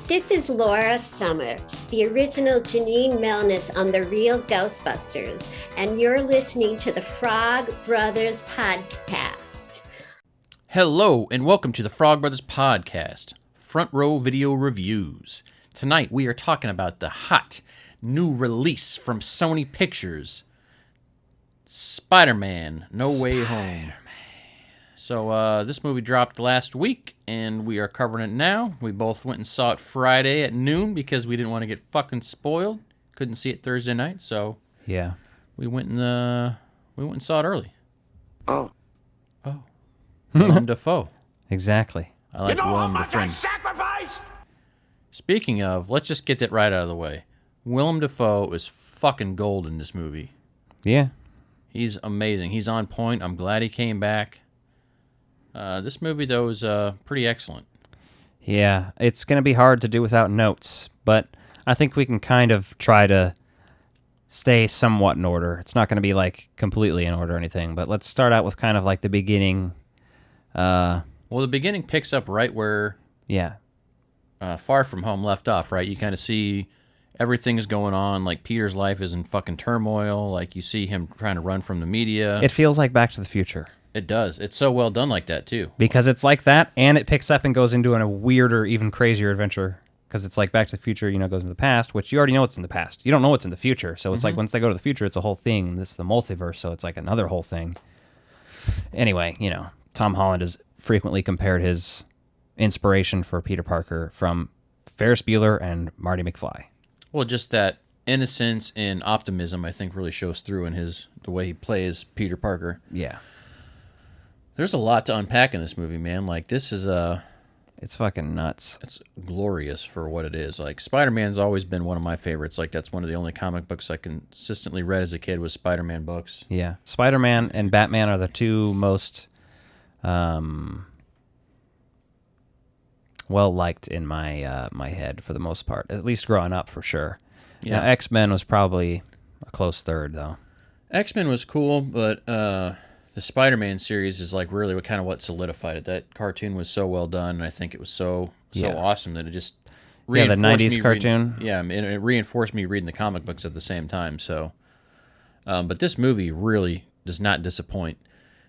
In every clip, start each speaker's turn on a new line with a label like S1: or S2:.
S1: This is Laura Summer, the original Janine Melnitz on The Real Ghostbusters, and you're listening to the Frog Brothers Podcast.
S2: Hello, and welcome to the Frog Brothers Podcast, Front Row Video Reviews. Tonight we are talking about the hot new release from Sony Pictures, Spider-Man: No Way Home. So this movie dropped last week, and we are covering it now. We both went and saw it Friday at noon because we didn't want to get fucking spoiled. Couldn't see it Thursday night, so
S3: yeah,
S2: we went and saw it early.
S4: Oh.
S2: Willem Dafoe.
S3: exactly.
S2: I like Willem Dafoe.
S4: Sacrificed!
S2: Speaking of, let's just get that right out of the way. Willem Dafoe is fucking gold in this movie.
S3: Yeah,
S2: He's amazing. He's on point. I'm glad he came back. This movie, though, is pretty excellent.
S3: yeah. It's gonna be hard to do without notes, but I think we can kind of try to stay somewhat in order. It's not gonna be like completely in order or anything, but let's start out with kind of like the beginning.
S2: Well, the beginning picks up right where
S3: Yeah,
S2: Far From Home left off, right? You kind of see everything's going on. Like, Peter's life is in fucking turmoil. Like, you see him trying to run from the media.
S3: it feels like Back to the Future.
S2: It does. It's so well done like that, too.
S3: Because it's like that, and it picks up and goes into a weirder, even crazier adventure. Because it's like Back to the Future, goes into the past, which you already know what's in the past. You don't know what's in the future. So it's like once they go to the future, it's a whole thing. This is the multiverse, so it's like another whole thing. Anyway, Tom Holland has frequently compared his inspiration for Peter Parker from Ferris Bueller and Marty McFly.
S2: Well, just that innocence and optimism, I think, really shows through in the way he plays Peter Parker.
S3: Yeah.
S2: There's a lot to unpack in this movie, man. Like, this is
S3: It's fucking nuts.
S2: it's glorious for what it is. Like, Spider-Man's always been one of my favorites. Like, that's one of the only comic books I consistently read as a kid was Spider-Man books.
S3: Yeah. Spider-Man and Batman are the two most well-liked in my head for the most part, at least growing up for sure.
S2: Yeah.
S3: Now, X-Men was probably a close third, though.
S2: X-Men was cool, but the Spider-Man series is like really what solidified it. That cartoon was so well done, and I think it was so
S3: Yeah.
S2: awesome that it just
S3: Yeah, the
S2: reinforced
S3: 90s
S2: me
S3: cartoon.
S2: and it reinforced me reading the comic books at the same time. So, but this movie really does not disappoint.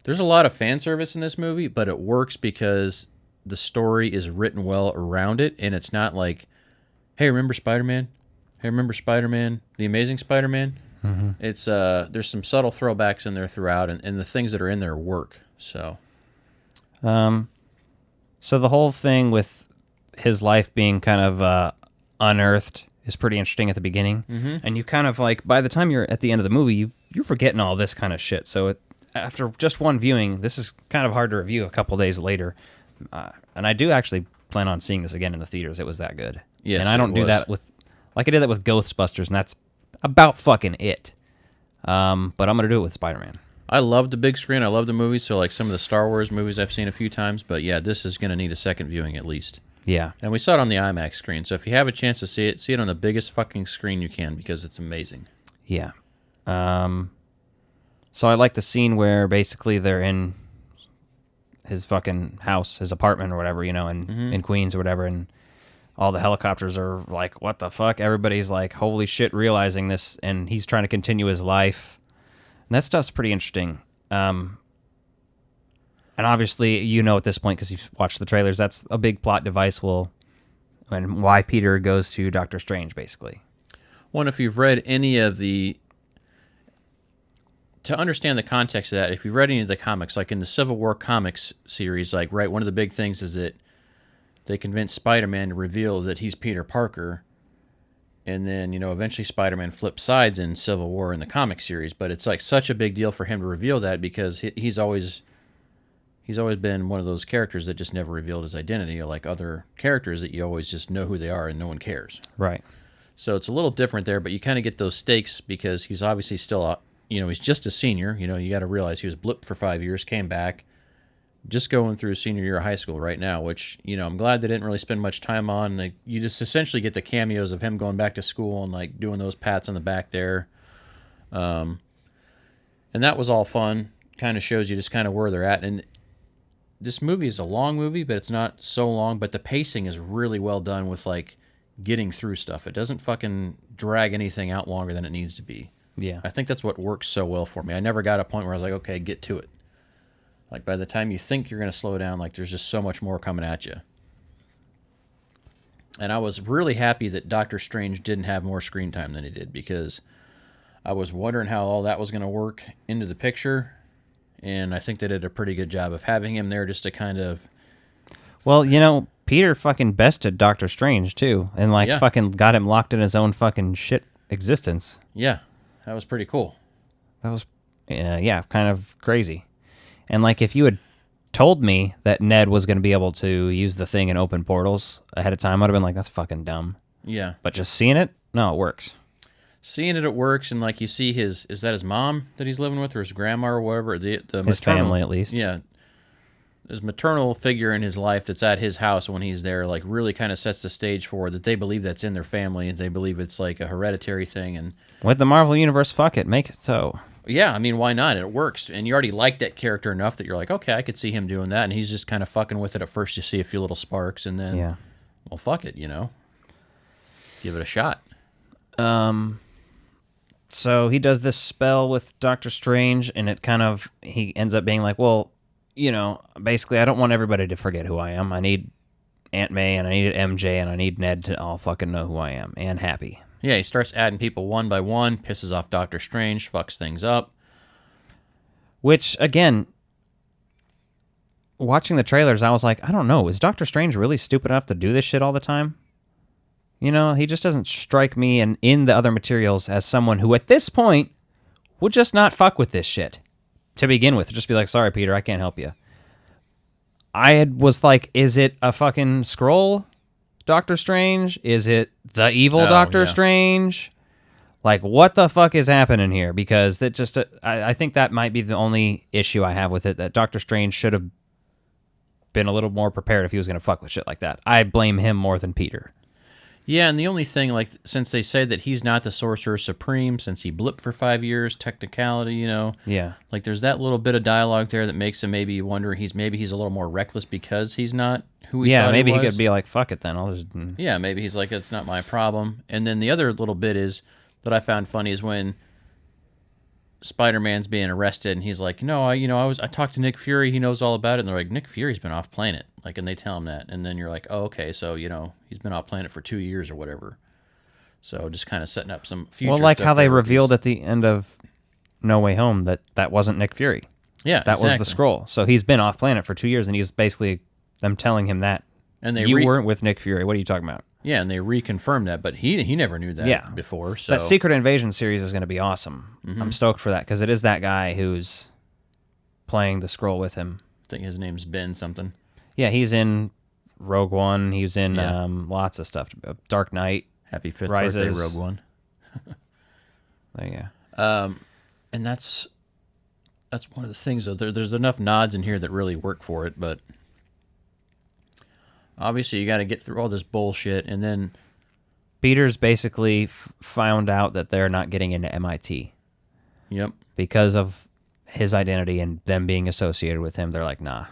S2: There's a lot of fan service in this movie, but it works because the story is written well around it, and it's not like, hey, remember Spider-Man? Hey, remember Spider-Man? The Amazing Spider-Man?
S3: Mm-hmm.
S2: It's there's some subtle throwbacks in there throughout, and the things that are in there work. So
S3: So the whole thing with his life being kind of unearthed is pretty interesting at the beginning, and you kind of like by the time you're at the end of the movie, you're forgetting all this kind of shit. So after just one viewing, this is kind of hard to review a couple days later, and I do actually plan on seeing this again in the theaters. It was that good.
S2: Yes,
S3: and I don't
S2: it
S3: do
S2: was.
S3: that with like I did that with Ghostbusters, and that's about fucking it. But I'm gonna do it with Spider-Man.
S2: I love the big screen. I love the movies. So like some of the Star Wars movies I've seen a few times, but yeah, this is going to need a second viewing at least.
S3: Yeah.
S2: And we saw it on the IMAX screen. So if you have a chance to see it on the biggest fucking screen you can because it's amazing.
S3: Yeah. So I like the scene where basically they're in his fucking house, his apartment or whatever, in Queens or whatever, and all the helicopters are like, what the fuck? Everybody's like, holy shit, realizing this, and he's trying to continue his life. And that stuff's pretty interesting. And obviously, at this point, because you've watched the trailers, that's a big plot device and why Peter goes to Doctor Strange, basically.
S2: Well, and if you've read any of to understand the context of that, if you've read any of the comics, like in the Civil War comics series, like, right, one of the big things is that they convince Spider-Man to reveal that he's Peter Parker, and then, eventually Spider-Man flips sides in Civil War in the comic series, but it's like such a big deal for him to reveal that because he's always been one of those characters that just never revealed his identity, like other characters that you always just know who they are and no one cares.
S3: Right.
S2: So it's a little different there, but you kind of get those stakes because he's obviously still, he's just a senior. You got to realize he was blipped for 5 years, came back, just going through senior year of high school right now, which, I'm glad they didn't really spend much time on. Like, you just essentially get the cameos of him going back to school and like doing those pats on the back there. And that was all fun. Kind of shows you just kind of where they're at. And this movie is a long movie, but it's not so long, but the pacing is really well done with like getting through stuff. It doesn't fucking drag anything out longer than it needs to be.
S3: Yeah.
S2: I think that's what works so well for me. I never got a point where I was like, okay, get to it. Like, by the time you think you're going to slow down, like, there's just so much more coming at you. And I was really happy that Doctor Strange didn't have more screen time than he did, because I was wondering how all that was going to work into the picture, and I think they did a pretty good job of having him there just to kind of...
S3: Well, you know, Peter fucking bested Doctor Strange, too, and, like,
S2: Yeah.
S3: fucking got him locked in his own fucking shit existence.
S2: Yeah, that was pretty cool.
S3: That was, yeah, kind of crazy. And, like, if you had told me that Ned was going to be able to use the thing and open portals ahead of time, I'd have been like, that's fucking dumb.
S2: Yeah.
S3: But just seeing it, no, it works.
S2: Seeing it works, and, like, you see is that his mom that he's living with, or his grandma, or whatever? The
S3: His family, at least.
S2: Yeah. His maternal figure in his life that's at his house when he's there, like, really kind of sets the stage for that they believe that's in their family, and they believe it's, like, a hereditary thing, and...
S3: With the Marvel Universe, fuck it, make it so.
S2: Yeah, I mean, why not? It works. And you already like that character enough that you're like, okay, I could see him doing that. And he's just kind of fucking with it at first. You see a few little sparks, and then,
S3: Yeah.
S2: well, fuck it, you know? Give it a shot.
S3: So he does this spell with Doctor Strange, and it kind of, he ends up being like, well, you know, basically, I don't want everybody to forget who I am. I need Aunt May, and I need MJ, and I need Ned to all fucking know who I am, and Happy.
S2: Yeah, he starts adding people one by one, pisses off Doctor Strange, fucks things up.
S3: Which, again, watching the trailers, I was like, I don't know, is Doctor Strange really stupid enough to do this shit all the time? You know, he just doesn't strike me and in the other materials as someone who, at this point, would just not fuck with this shit. To begin with, just be like, sorry, Peter, I can't help you. Was like, is it a fucking Skrull Doctor Strange? Is it the evil Doctor Strange? Like, what the fuck is happening here? Because that just, I think that might be the only issue I have with it, that Doctor Strange should have been a little more prepared if he was going to fuck with shit like that. I blame him more than Peter.
S2: Yeah, and the only thing, like, since they say that he's not the Sorcerer Supreme, since he blipped for 5 years, technicality, you know.
S3: Yeah.
S2: Like, there's that little bit of dialogue there that makes him maybe wonder he's a little more reckless because he's not who he thought
S3: maybe
S2: he was.
S3: he could be like, fuck it then. I'll just...
S2: Yeah, maybe he's like, it's not my problem. And then the other little bit is that I found funny is when Spider-Man's being arrested, and he's like, no, I talked to Nick Fury, he knows all about it, and they're like, Nick Fury's been off planet, like, and they tell him that, and then you're like, oh, okay, so, you know, he's been off planet for 2 years or whatever. So just kind of setting up some future
S3: Well, like
S2: stuff
S3: how they
S2: there with
S3: revealed
S2: these-
S3: at the end of No Way Home that wasn't Nick Fury.
S2: Yeah,
S3: That was
S2: exactly.
S3: the Skrull. So he's been off planet for 2 years, and he's basically them telling him that.
S2: And they
S3: you weren't with Nick Fury. What are you talking about?
S2: Yeah, and they reconfirmed that, but he never knew that before. So
S3: That Secret Invasion series is going to be awesome.
S2: Mm-hmm.
S3: I'm stoked for that because it is that guy who's playing the Skrull with him.
S2: I think his name's Ben something.
S3: Yeah, he's in Rogue One. He's in
S2: Yeah.
S3: lots of stuff. Dark Knight.
S2: Happy 5th
S3: Rises.
S2: birthday, Rogue One.
S3: Yeah.
S2: And that's one of the things, though. There's enough nods in here that really work for it, but obviously you got to get through all this bullshit, and then
S3: Peter's basically found out that they're not getting into MIT
S2: yep,
S3: because of his identity and them being associated with him. They're like, nah,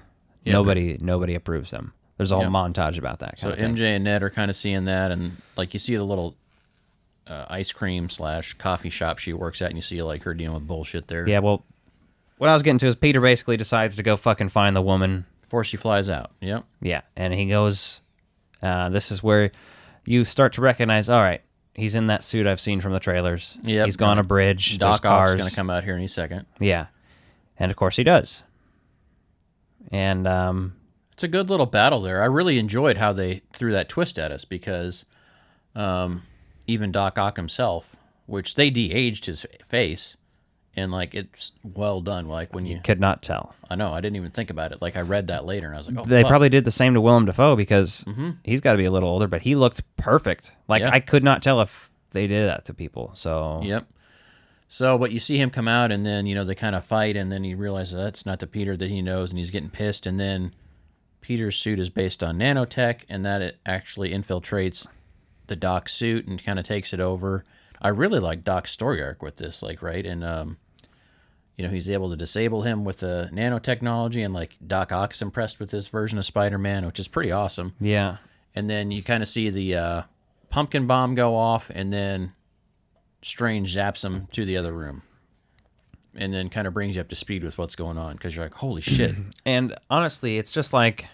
S2: Yeah,
S3: nobody approves them. There's a whole
S2: Yep.
S3: montage about that
S2: so
S3: kind of thing.
S2: MJ and Ned are kind of seeing that, and like you see the little ice cream / coffee shop she works at, and you see like her dealing with bullshit there.
S3: Yeah, well, what I was getting to is Peter basically decides to go fucking find the woman.
S2: Before she flies out. Yep.
S3: Yeah, and he goes, this is where you start to recognize, all right, he's in that suit I've seen from the trailers.
S2: Yep.
S3: He's gone a bridge, there's
S2: Doc Ock's
S3: cars.
S2: going to come out here any second.
S3: Yeah, and of course he does. And
S2: It's a good little battle there. I really enjoyed how they threw that twist at us because even Doc Ock himself, which they de-aged his face, and like it's well done. Like when you,
S3: could not tell.
S2: I know, I didn't even think about it. Like I read that later, and I was like, oh,
S3: They
S2: fuck.
S3: probably did the same to Willem Dafoe because he's got to be a little older, but he looked perfect. Like
S2: Yeah.
S3: I could not tell if they did that to people. So
S2: Yep. So, but you see him come out, and then, you know, they kind of fight, and then he realizes that's not the Peter that he knows, and he's getting pissed, and then Peter's suit is based on nanotech, and that it actually infiltrates the Doc suit and kind of takes it over. I really like Doc's story arc with this, like, right? And, you know, he's able to disable him with the nanotechnology, and, like, Doc Ock's impressed with this version of Spider-Man, which is pretty awesome.
S3: yeah,
S2: And then you kind of see the pumpkin bomb go off, and then Strange zaps him to the other room. And then kind of brings you up to speed with what's going on, because you're like, holy shit.
S3: And honestly, it's just like,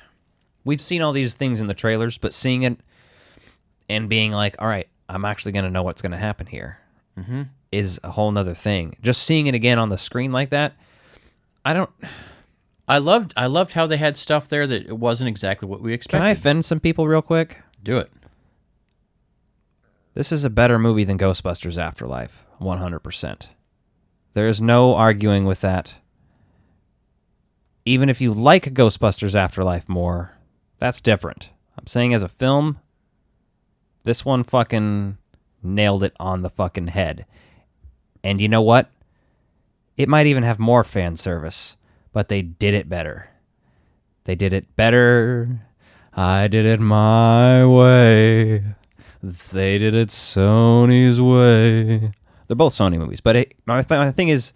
S3: we've seen all these things in the trailers, but seeing it and being like, all right, I'm actually going to know what's going to happen here is a whole nother thing. Just seeing it again on the screen like that,
S2: I loved how they had stuff there that it wasn't exactly what we expected.
S3: Can I offend some people real quick?
S2: Do it.
S3: This is a better movie than Ghostbusters Afterlife, 100%. There is no arguing with that. Even if you like Ghostbusters Afterlife more, that's different. I'm saying as a film, this one fucking nailed it on the fucking head. And you know what? It might even have more fan service, but they did it better. They did it better. I did it my way. They did it Sony's way. They're both Sony movies, but my thing is...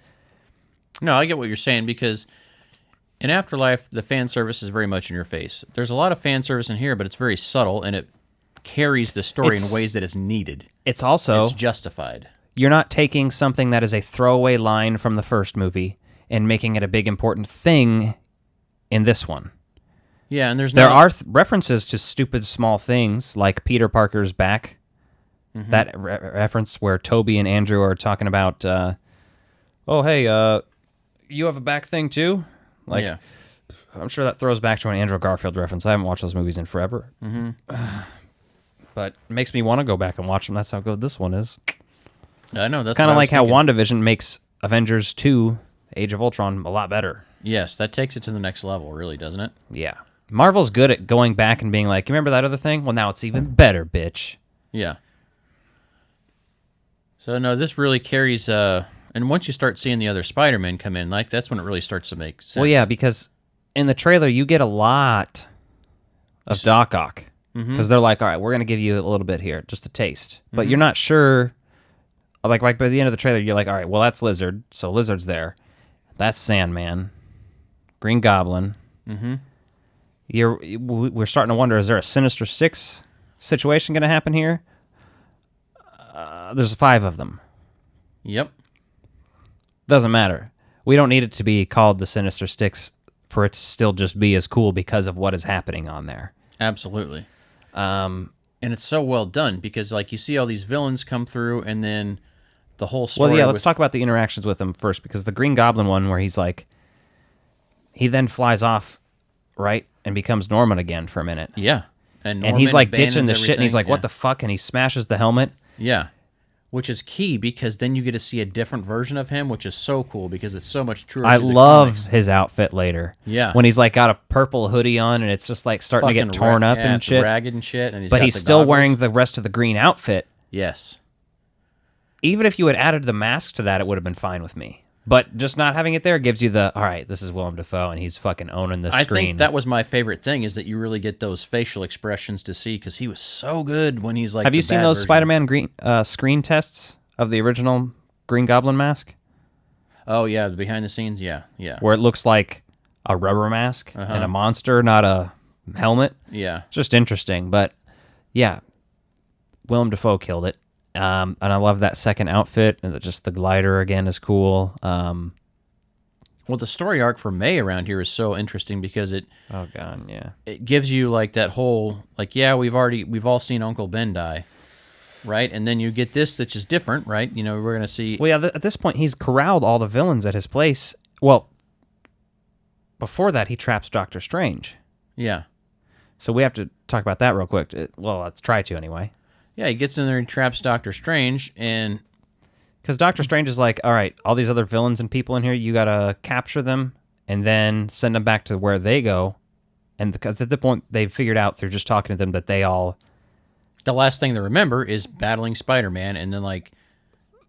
S2: No, I get what you're saying, because in Afterlife, the fan service is very much in your face. There's a lot of fan service in here, but it's very subtle, and it carries the story in ways that it's needed.
S3: It's also...
S2: It's justified.
S3: You're not taking something that is a throwaway line from the first movie and making it a big important thing in this one.
S2: Yeah, and
S3: there are references to stupid small things, like Peter Parker's back. Mm-hmm. That reference where Toby and Andrew are talking about, oh, hey, you have a back thing too? Like, yeah. I'm sure that throws back to an Andrew Garfield reference. I haven't watched those movies in forever.
S2: Mm-hmm.
S3: But it makes me want to go back and watch them. That's how good this one is.
S2: I know. That's
S3: it's kind of like how WandaVision makes Avengers 2, Age of Ultron, a lot better.
S2: Yes, that takes it to the next level, really, doesn't it?
S3: Yeah. Marvel's good at going back and being like, you remember that other thing? Well, now it's even better, bitch.
S2: Yeah. So, no, this really carries... and once you start seeing the other Spider-Man come in, like, that's when it really starts to make sense.
S3: Well, yeah, because in the trailer, you get a lot of Doc Ock. Because they're like, all right, we're going to give you a little bit here, just a taste. But you're not sure... Like by the end of the trailer, you're like, all right, well, that's Lizard, so Lizard's there. That's Sandman. Green Goblin.
S2: Mm-hmm.
S3: We're starting to wonder, is there a Sinister Six situation going to happen here? There's 5 of them.
S2: Yep.
S3: Doesn't matter. We don't need it to be called the Sinister Six for it to still just be as cool because of what is happening on there.
S2: Absolutely. And it's so well done because, like, you see all these villains come through, and then the whole story...
S3: Well, yeah, let's talk about the interactions with them first, because the Green Goblin one where he's like... He then flies off, right, and becomes Norman again for a minute.
S2: Yeah.
S3: And he's, like, ditching the shit, and he's like, what the fuck? And he smashes the helmet.
S2: Yeah. Which is key, because then you get to see a different version of him, which is so cool, because it's so much truer
S3: I
S2: to the
S3: love
S2: comics.
S3: His outfit later.
S2: Yeah.
S3: When he's, like, got a purple hoodie on, and it's just, like, starting to get torn up and shit.
S2: Ragged and shit. And
S3: but he's still wearing the rest of the green outfit.
S2: Yes.
S3: Even if you had added the mask to that, it would have been fine with me. But just not having it there gives you the, all right, this is Willem Dafoe, and he's fucking owning the screen.
S2: I think that was my favorite thing, is that you really get those facial expressions to see, because he was so good when he's like
S3: Have you seen those
S2: version.
S3: Spider-Man screen tests of the original Green Goblin mask?
S2: Oh, yeah, the behind the scenes, yeah.
S3: Where it looks like a rubber mask and a monster, not a helmet.
S2: Yeah.
S3: It's just interesting, but yeah, Willem Dafoe killed it. And I love that second outfit, and just the glider again is cool.
S2: Well, the story arc for May around here is so interesting because it gives you like that whole like, yeah, we've all seen Uncle Ben die, right? And then you get this that's just different, right? You know, we're gonna see.
S3: Well, yeah, at this point he's corralled all the villains at his place. Well, before that he traps Doctor Strange.
S2: Yeah.
S3: So we have to talk about that real quick. Well, let's try to anyway.
S2: Yeah, he gets in there and traps Doctor Strange, and...
S3: Because Doctor Strange is like, all right, all these other villains and people in here, you gotta capture them and then send them back to where they go. And because at the point they've figured out through just talking to them that they all...
S2: The last thing they remember is battling Spider-Man, and then, like,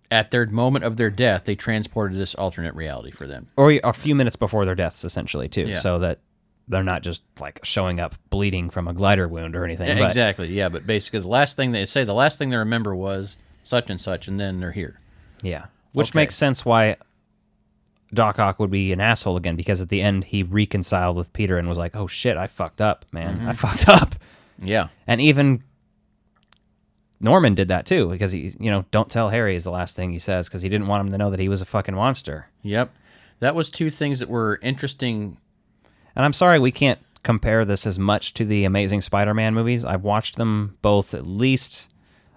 S2: at their moment of their death, they transported this alternate reality for them.
S3: Or a few minutes before their deaths, essentially, too.
S2: Yeah.
S3: So that they're not just, like, showing up bleeding from a glider wound or anything.
S2: Yeah, exactly, yeah. But basically, the last thing they remember was such and such, and then they're here.
S3: Yeah. Which makes sense why Doc Ock would be an asshole again, because at the end he reconciled with Peter and was like, oh shit, I fucked up, man. I fucked up.
S2: Yeah.
S3: And even Norman did that too, because he, don't tell Harry is the last thing he says, because he didn't want him to know that he was a fucking monster.
S2: Yep. That was two things that were interesting.
S3: And I'm sorry we can't compare this as much to the Amazing Spider-Man movies. I've watched them both at least.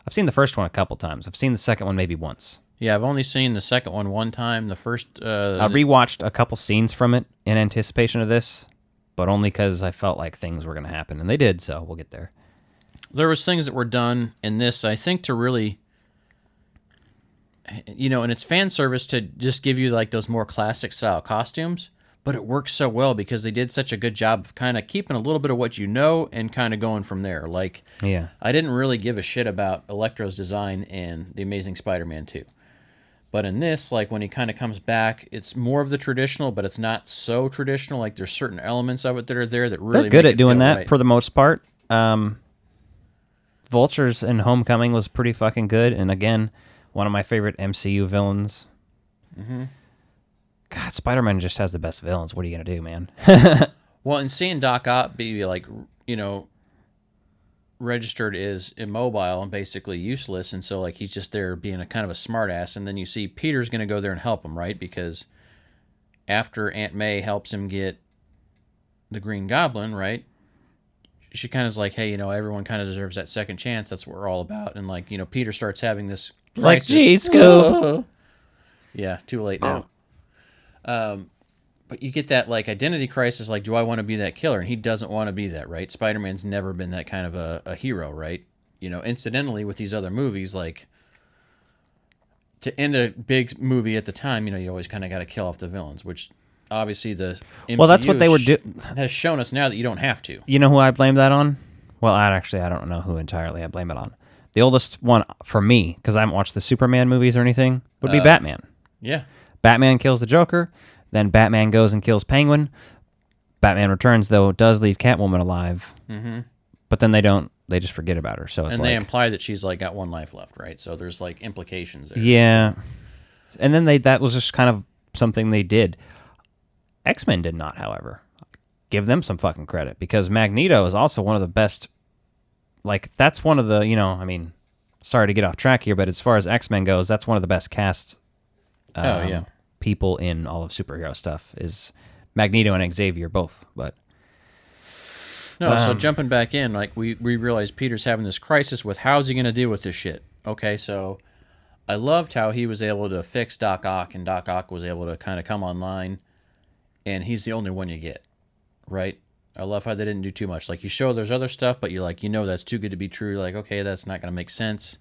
S3: I've seen the first one a couple times. I've seen the second one maybe once.
S2: Yeah, I've only seen the second one time. The first...
S3: I rewatched a couple scenes from it in anticipation of this, but only because I felt like things were going to happen, and they did, so we'll get there.
S2: There was things that were done in this, I think, to really... and it's fan service to just give you like those more classic style costumes, but it works so well because they did such a good job of kind of keeping a little bit of what you know and kind of going from there. Like,
S3: yeah,
S2: I didn't really give a shit about Electro's design in The Amazing Spider-Man 2. But in this, like when he kind of comes back, it's more of the traditional, but it's not so traditional. Like there's certain elements of it that are there that really
S3: they're good
S2: make
S3: at
S2: it
S3: doing
S2: feel
S3: that
S2: right.
S3: for the most part. Vultures in Homecoming was pretty fucking good, and again, one of my favorite MCU villains.
S2: Mm-hmm.
S3: God, Spider-Man just has the best villains. What are you gonna do, man?
S2: Well, and seeing Doc Ock be like, registered as immobile and basically useless, and so like he's just there being a kind of a smartass, and then you see Peter's going to go there and help him, right? Because after Aunt May helps him get the Green Goblin, right? She kind of is like, hey, everyone kind of deserves that second chance. That's what we're all about. And like, Peter starts having this crisis.
S3: Like, geez, Scoop.
S2: Yeah, too late now. But you get that like identity crisis, like, do I want to be that killer? And he doesn't want to be that, right? Spider-Man's never been that kind of a hero, right? Incidentally, with these other movies, like, to end a big movie at the time, you always kind of got to kill off the villains, which obviously the MCU
S3: Well, that's what they were doing.
S2: Has shown us now that you don't have to.
S3: You know who I blame that on? Well, I don't know who entirely I blame it on. The oldest one for me, because I haven't watched the Superman movies or anything, would be Batman.
S2: Yeah.
S3: Batman kills the Joker. Then Batman goes and kills Penguin. Batman Returns, though, does leave Catwoman alive.
S2: Mm-hmm.
S3: But then they don't. They just forget about her. So it's
S2: and they imply that she's like got one life left, right? So there's like implications there.
S3: Yeah. And then that was just kind of something they did. X-Men did not, however. Give them some fucking credit, because Magneto is also one of the best. Like, that's one of the, sorry to get off track here, but as far as X-Men goes, that's one of the best casts.
S2: Yeah.
S3: People in all of superhero stuff is Magneto and Xavier both, but
S2: no. So jumping back in, like we realize Peter's having this crisis with how's he going to deal with this shit. Okay, so I loved how he was able to fix Doc Ock, and Doc Ock was able to kind of come online, and he's the only one you get, right? I love how they didn't do too much. Like, you show there's other stuff, but you're like, that's too good to be true. You're like, okay, that's not going to make sense.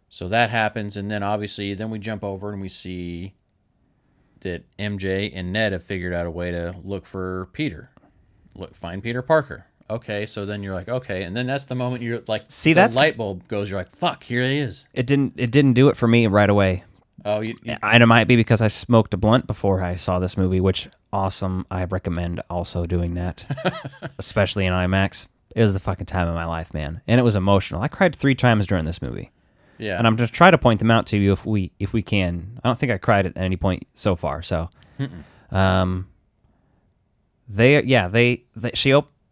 S2: So that happens, and then obviously, then we jump over and we see that MJ and Ned have figured out a way to look for Peter. Find Peter Parker. Okay, so then you're like, okay, and then that's the moment you're like,
S3: see,
S2: the light bulb goes, you're like, fuck, here he is.
S3: It didn't do it for me right away.
S2: Oh,
S3: and it might be because I smoked a blunt before I saw this movie, which, awesome. I recommend also doing that, especially in IMAX. It was the fucking time of my life, man. And it was emotional. I cried 3 times during this movie.
S2: Yeah.
S3: And I'm just trying to point them out to you if we can. I don't think I cried at any point so far. So,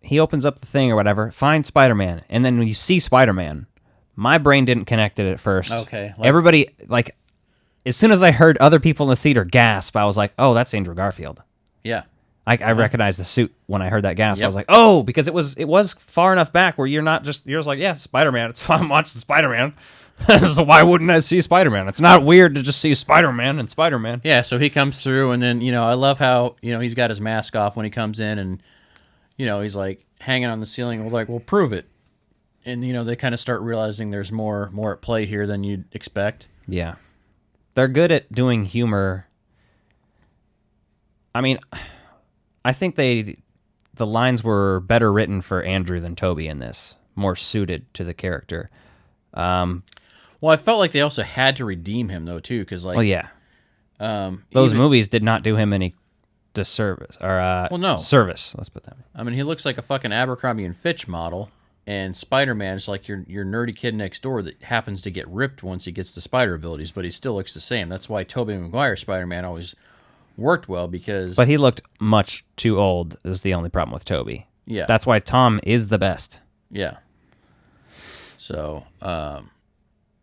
S3: he opens up the thing or whatever, finds Spider-Man, and then when you see Spider-Man, my brain didn't connect it at first.
S2: Okay.
S3: Everybody, like, as soon as I heard other people in the theater gasp, I was like, oh, that's Andrew Garfield.
S2: Yeah.
S3: I recognized the suit when I heard that gasp.
S2: Yep.
S3: I was like, oh, because it was far enough back where you're just like, yeah, Spider-Man. It's fun watching Spider-Man. So why wouldn't I see Spider-Man? It's not weird to just see Spider-Man and Spider-Man.
S2: Yeah, so he comes through, and then, I love how, he's got his mask off when he comes in, and, he's like hanging on the ceiling. We're like, well, prove it. And, they kind of start realizing there's more at play here than you'd expect.
S3: Yeah. They're good at doing humor. I mean, I think the lines were better written for Andrew than Toby in this, more suited to the character.
S2: Well, I felt like they also had to redeem him, though, too, because, like...
S3: Well, yeah. Those movies did not do him any disservice, or
S2: no.
S3: service, let's put that way.
S2: I mean, he looks like a fucking Abercrombie and Fitch model, and Spider-Man is like your nerdy kid next door that happens to get ripped once he gets the spider abilities, but he still looks the same. That's why Tobey Maguire Spider-Man always worked well, because...
S3: But he looked much too old, is the only problem with Toby.
S2: Yeah.
S3: That's why Tom is the best.
S2: Yeah. So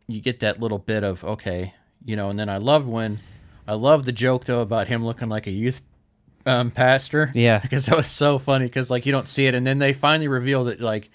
S2: you get that little bit of, okay, and then I love the joke though about him looking like a youth pastor.
S3: Yeah.
S2: Because that was so funny because like you don't see it, and then they finally reveal that like,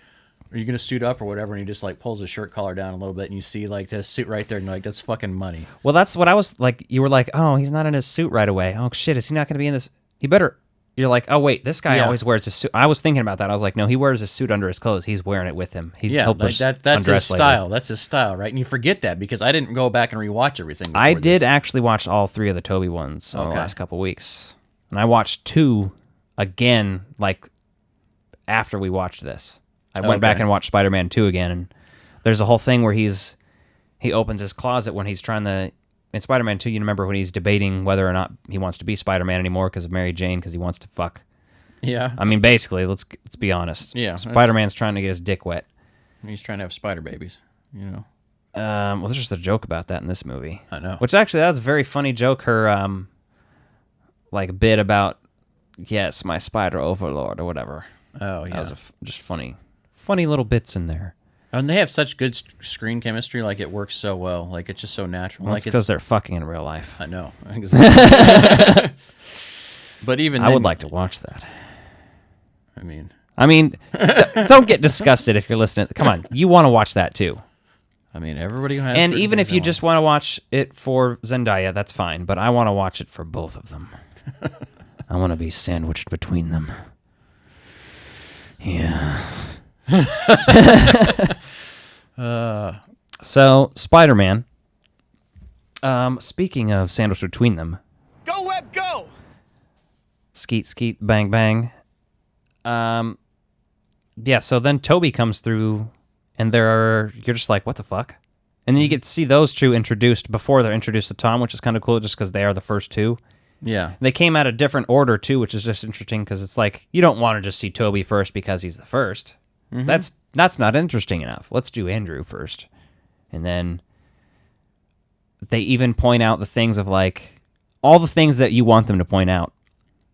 S2: are you gonna suit up or whatever? And he just like pulls his shirt collar down a little bit, and you see like this suit right there, and you're like, that's fucking money.
S3: Well, that's what I was like. You were like, oh, he's not in his suit right away. Oh shit, is he not going to be in this? He better. You're like, oh wait, this guy always wears his suit. I was thinking about that. I was like, no, he wears his suit under his clothes. He's wearing it with him. He'll
S2: that's his style. That's his style, right? And you forget that because I didn't go back and rewatch everything.
S3: I did actually watch all 3 of the Toby ones in the last couple weeks, and I watched 2 again, like after we watched this. I went back and watched Spider-Man 2 again, and there's a whole thing where he opens his closet when he's trying to. In Spider-Man 2, you remember when he's debating whether or not he wants to be Spider-Man anymore because of Mary Jane, because he wants to fuck.
S2: Yeah.
S3: I mean, basically, let's be honest.
S2: Yeah.
S3: Spider-Man's trying to get his dick wet.
S2: He's trying to have spider babies,
S3: Well, there's just a joke about that in this movie.
S2: I know.
S3: Which actually, that was a very funny joke. Her, like, bit about, yes, my spider overlord or whatever.
S2: Oh, yeah.
S3: That was just funny little bits in there.
S2: And they have such good screen chemistry, like it works so well. Like it's just so natural.
S3: Well,
S2: like
S3: because they're fucking in real life.
S2: I know. Exactly. But even
S3: I
S2: then,
S3: would like to watch that.
S2: I mean,
S3: don't get disgusted if you're listening. Come on, you want to watch that too.
S2: I mean, everybody has.
S3: And even if you just want to watch it for Zendaya, that's fine. But I want to watch it for both of them. I want to be sandwiched between them. Yeah. So Spider-Man. Speaking of sandwiched between them.
S4: Go Web, go!
S3: Skeet, skeet, bang, bang. Yeah, so then Toby comes through, and you're just like, what the fuck? And then you get to see those two introduced before they're introduced to Tom, which is kind of cool just because they are the first two.
S2: Yeah.
S3: They came out a different order, too, which is just interesting because it's like, you don't want to just see Toby first because he's the first. Mm-hmm. That's not interesting enough. Let's do Andrew first. And then they even point out the things of like, all the things that you want them to point out.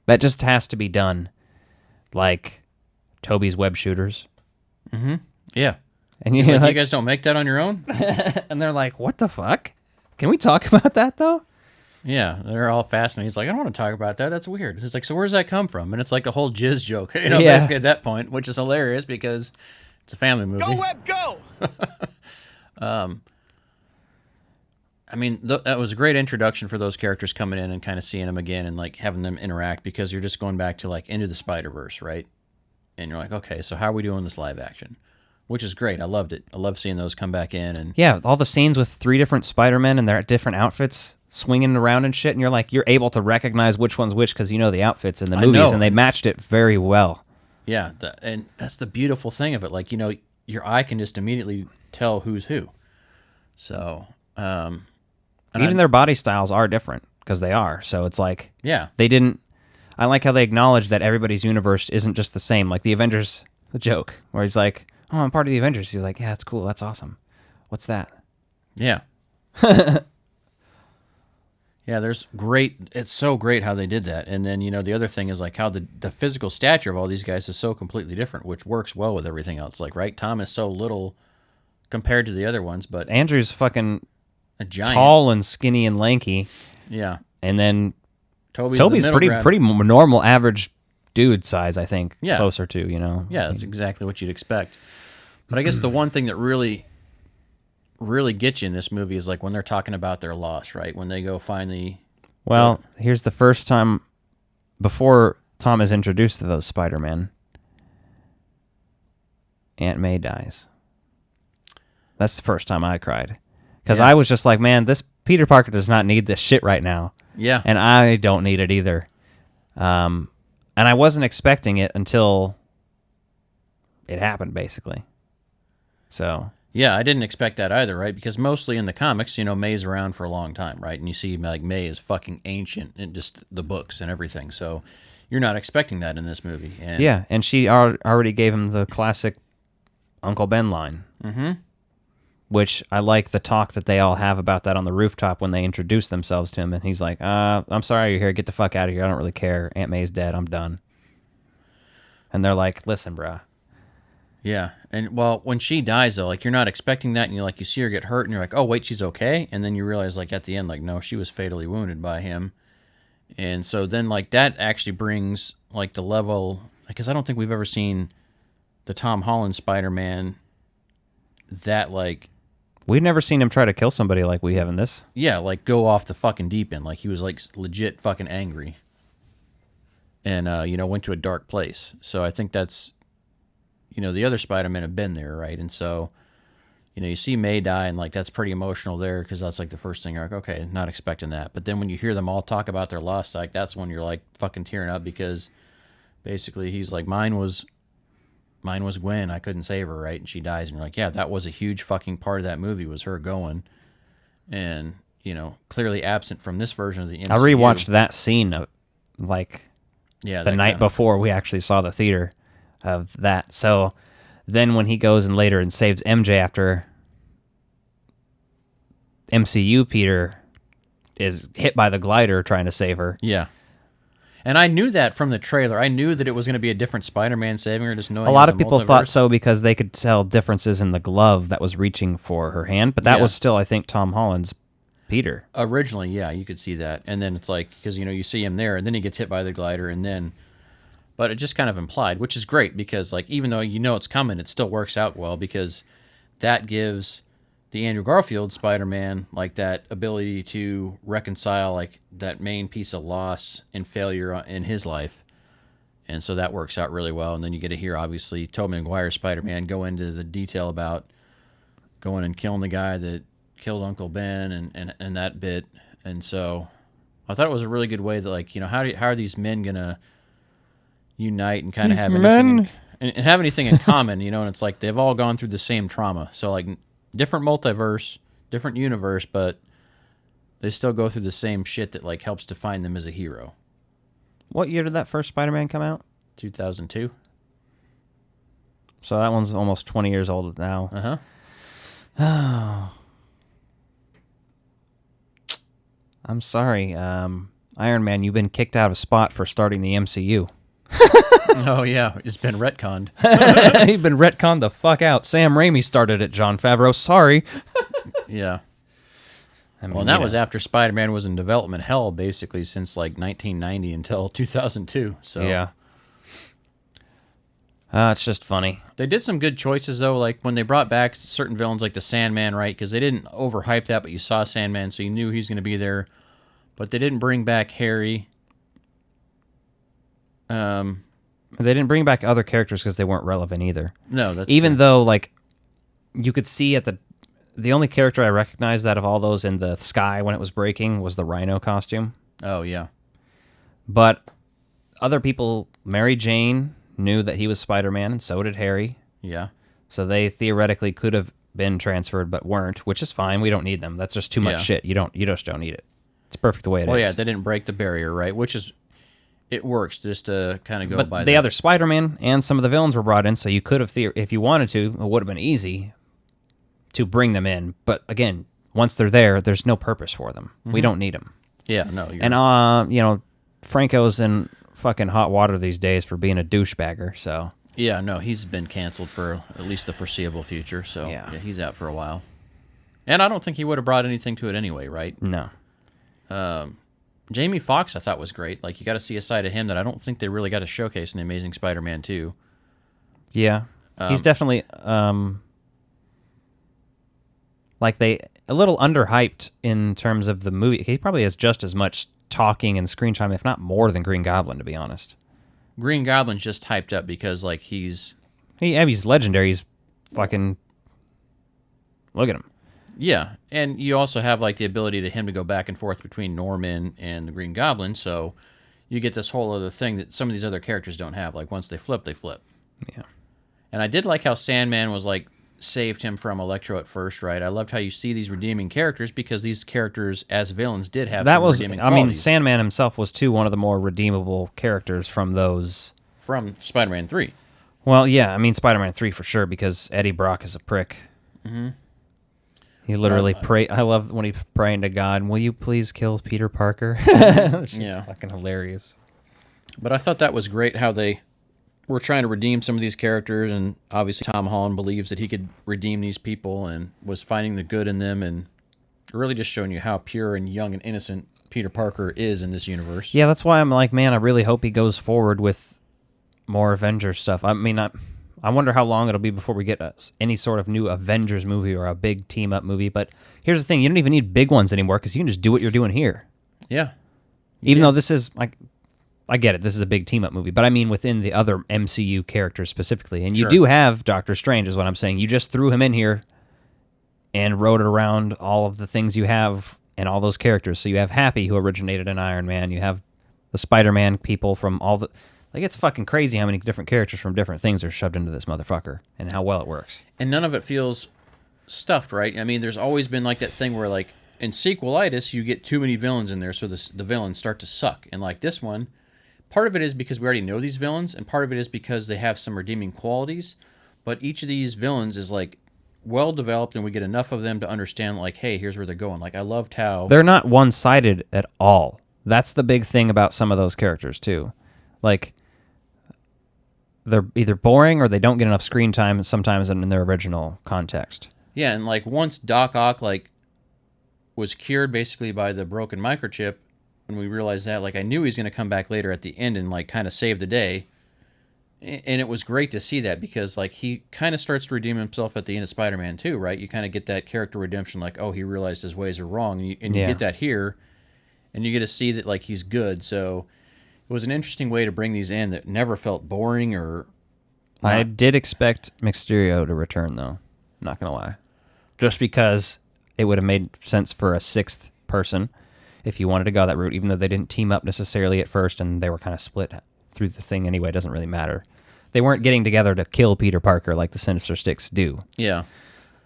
S3: That just has to be done. Like Toby's web shooters.
S2: Mm-hmm. Yeah.
S3: And
S2: you guys don't make that on your own?
S3: And they're like, what the fuck? Can we talk about that, though?
S2: Yeah, they're all fascinated. He's like, I don't want to talk about that. That's weird. It's like, so where's that come from? And it's like a whole jizz joke, basically at that point, which is hilarious because it's a family movie.
S4: Go Web, go!
S2: I mean, that was a great introduction for those characters coming in and kind of seeing them again and like having them interact because you're just going back to like Into the Spider-Verse, right? And you're like, okay, so how are we doing this live action? Which is great. I loved it. I love seeing those come back in. And
S3: yeah, all the scenes with 3 different Spider-Men and their different outfits swinging around and shit. And you're like, you're able to recognize which one's which because you know the outfits in the movies and they matched it very well.
S2: Yeah, and that's the beautiful thing of it. Like, your eye can just immediately tell who's who. So,
S3: even their body styles are different because they are. So it's like,
S2: yeah,
S3: they didn't. I like how they acknowledge that everybody's universe isn't just the same. Like the Avengers, the joke where he's like, oh, I'm part of the Avengers. He's like, yeah, that's cool. That's awesome. What's that?
S2: Yeah. Yeah, it's so great how they did that. And then, the other thing is like how the physical stature of all these guys is so completely different, which works well with everything else. Like, right, Tom is so little compared to the other ones, but
S3: Andrew's fucking
S2: a giant.
S3: Tall and skinny and lanky.
S2: Yeah.
S3: And then
S2: Toby's
S3: pretty normal average dude size, I think.
S2: Yeah.
S3: Closer to,
S2: Yeah, that's exactly what you'd expect. But I guess the one thing that really gets you in this movie is like when they're talking about their loss, right? When they go finally.
S3: Well, here's the first time before Tom is introduced to those Spider-Men. Aunt May dies. That's the first time I cried. Because I was just like, man, this Peter Parker does not need this shit right now.
S2: Yeah.
S3: And I don't need it either. And I wasn't expecting it until it happened, basically. So.
S2: Yeah, I didn't expect that either, right? Because mostly in the comics, May's around for a long time, right? And you see, like, May is fucking ancient in just the books and everything. So you're not expecting that in this movie. And
S3: yeah, and she already gave him the classic Uncle Ben line.
S2: Mm-hmm.
S3: Which I like the talk that they all have about that on the rooftop when they introduce themselves to him. And he's like, I'm sorry you're here. Get the fuck out of here. I don't really care. Aunt May's dead. I'm done. And they're like, listen, bruh.
S2: Yeah, and well, when she dies though, like you're not expecting that, and you see her get hurt, and you're like, oh wait, she's okay, and then you realize like at the end, like no, she was fatally wounded by him, and so then like that actually brings like the level, because I don't think we've ever seen the Tom Holland Spider-Man that like
S3: We've never seen him try to kill somebody like we have in this.
S2: yeah, like go off the fucking deep end, like he was like legit fucking angry, and went to a dark place. So I think that's. The other Spider-Men have been there, right? And so, you see May die, and like that's pretty emotional there because that's like the first thing you're like, okay, not expecting that. But then when you hear them all talk about their loss, like that's when you're like fucking tearing up because basically he's like, mine was Gwen. I couldn't save her, right? And she dies, and you're like, yeah, that was a huge fucking part of that movie was her going, and clearly absent from this version of the MCU.
S3: I rewatched that scene of like the night before we actually saw the theater of that. So then when he goes in later and saves MJ after MCU Peter is hit by the glider trying to save her.
S2: Yeah. And I knew that from the trailer. I knew that it was going to be a different Spider-Man saving her, just knowing
S3: a lot of people thought so because they could tell differences in the glove that was reaching for her hand, but that was still, I think, Tom Holland's Peter.
S2: Originally, yeah, you could see that. And then it's like, because, you see him there, and then he gets hit by the glider, and then... But it just kind of implied, which is great because, like, even though it's coming, it still works out well because that gives the Andrew Garfield Spider-Man, like, that ability to reconcile, like, that main piece of loss and failure in his life. And so that works out really well. And then you get to hear, obviously, Tobey Maguire's Spider-Man go into the detail about going and killing the guy that killed Uncle Ben and that bit. And so I thought it was a really good way that, like, how are these men going to unite and kind of have anything and have anything in common, and it's like they've all gone through the same trauma. So like different multiverse, different universe, but they still go through the same shit that like helps define them as a hero.
S3: What year did that first Spider-Man come out?
S2: 2002.
S3: So that one's almost 20 years old now.
S2: Uh-huh.
S3: Oh. I'm sorry. Iron Man, you've been kicked out of spot for starting the MCU.
S2: Oh, yeah. It's been retconned.
S3: You've been retconned the fuck out. Sam Raimi started it, Jon Favreau. Sorry.
S2: Yeah.
S3: I mean,
S2: Well, and that was after Spider-Man was in development hell, basically, since like 1990 until 2002. So
S3: yeah. It's just funny.
S2: They did some good choices, though, like when they brought back certain villains like the Sandman, right? Because they didn't overhype that, but you saw Sandman, so you knew he's going to be there. But they didn't bring back Harry.
S3: They didn't bring back other characters because they weren't relevant either.
S2: No, that's
S3: even
S2: true.
S3: though like you could see at the only character I recognized out of all those in the sky when it was breaking was the Rhino costume.
S2: Oh yeah,
S3: but other people, Mary Jane knew that he was Spider-Man, and so did Harry.
S2: Yeah,
S3: so they theoretically could have been transferred, but weren't, which is fine. We don't need them. That's just too much shit. You just don't need it. It's perfect the way it is.
S2: Well, yeah, they didn't break the barrier, right? Which is. It works just to kind of go
S3: but
S2: by
S3: the other Spider-Man and some of the villains were brought in, so you could have, if you wanted to, it would have been easy to bring them in. But again, once they're there, there's no purpose for them. Mm-hmm. We don't need them.
S2: Yeah, no.
S3: And, Franco's in fucking hot water these days for being a douchebagger, so.
S2: Yeah, no, he's been canceled for at least the foreseeable future, so yeah, he's out for a while. And I don't think he would have brought anything to it anyway, right?
S3: No.
S2: Jamie Foxx, I thought, was great. Like, you got to see a side of him that I don't think they really got to showcase in The Amazing Spider-Man 2.
S3: Yeah. He's definitely, a little underhyped in terms of the movie. He probably has just as much talking and screen time, if not more, than Green Goblin, to be honest.
S2: Green Goblin's just hyped up because, like, he's
S3: legendary. He's fucking... Look at him.
S2: Yeah, and you also have like the ability to him to go back and forth between Norman and the Green Goblin, so you get this whole other thing that some of these other characters don't have. Like once they flip, they flip.
S3: Yeah.
S2: And I did like how Sandman was like saved him from Electro at first, right? I loved how you see these redeeming characters because these characters as villains did have some redeeming qualities.
S3: I mean, Sandman himself was too one of the more redeemable characters from those
S2: from Spider-Man 3.
S3: Well, yeah, I mean Spider-Man 3 for sure because Eddie Brock is a prick.
S2: Mm-hmm.
S3: He literally I love when he's praying to God, will you please kill Peter Parker? It's fucking hilarious.
S2: But I thought that was great how they we're trying to redeem some of these characters, and obviously Tom Holland believes that he could redeem these people and was finding the good in them, and really just showing you how pure and young and innocent Peter Parker is in this universe.
S3: Yeah, that's why I'm like, man, I really hope he goes forward with more Avengers stuff. I mean, I wonder how long it'll be before we get any sort of new Avengers movie or a big team-up movie. But here's the thing. You don't even need big ones anymore because you can just do what you're doing here.
S2: Yeah.
S3: Even though this is, like, I get it, this is a big team-up movie. But I mean within the other MCU characters specifically. And you do have Doctor Strange is what I'm saying. You just threw him in here and wrote around all of the things you have and all those characters. So you have Happy, who originated in Iron Man. You have the Spider-Man people from all the... Like, it's fucking crazy how many different characters from different things are shoved into this motherfucker and how well it works.
S2: And none of it feels stuffed, right? I mean, there's always been like that thing where, like, in sequelitis, you get too many villains in there, so the villains start to suck. And like this one, part of it is because we already know these villains, and part of it is because they have some redeeming qualities. But each of these villains is, like, well developed, and we get enough of them to understand, like, hey, here's where they're going. Like, I loved how...
S3: They're not one-sided at all. That's the big thing about some of those characters, too. Like... They're either boring or they don't get enough screen time sometimes in their original context.
S2: Yeah, and like once Doc Ock like was cured basically by the broken microchip, when we realized that, like I knew he was going to come back later at the end and like kind of save the day. And it was great to see that because like he kind of starts to redeem himself at the end of Spider-Man 2, right? You kind of get that character redemption, like, oh, he realized his ways are wrong, and you get that here, and you get to see that like he's good. So it was an interesting way to bring these in that never felt boring or...
S3: I did expect Mysterio to return, though. Not going to lie. Just because it would have made sense for a sixth person if you wanted to go that route, even though they didn't team up necessarily at first and they were kind of split through the thing anyway. It doesn't really matter. They weren't getting together to kill Peter Parker like the Sinister Six do.
S2: Yeah.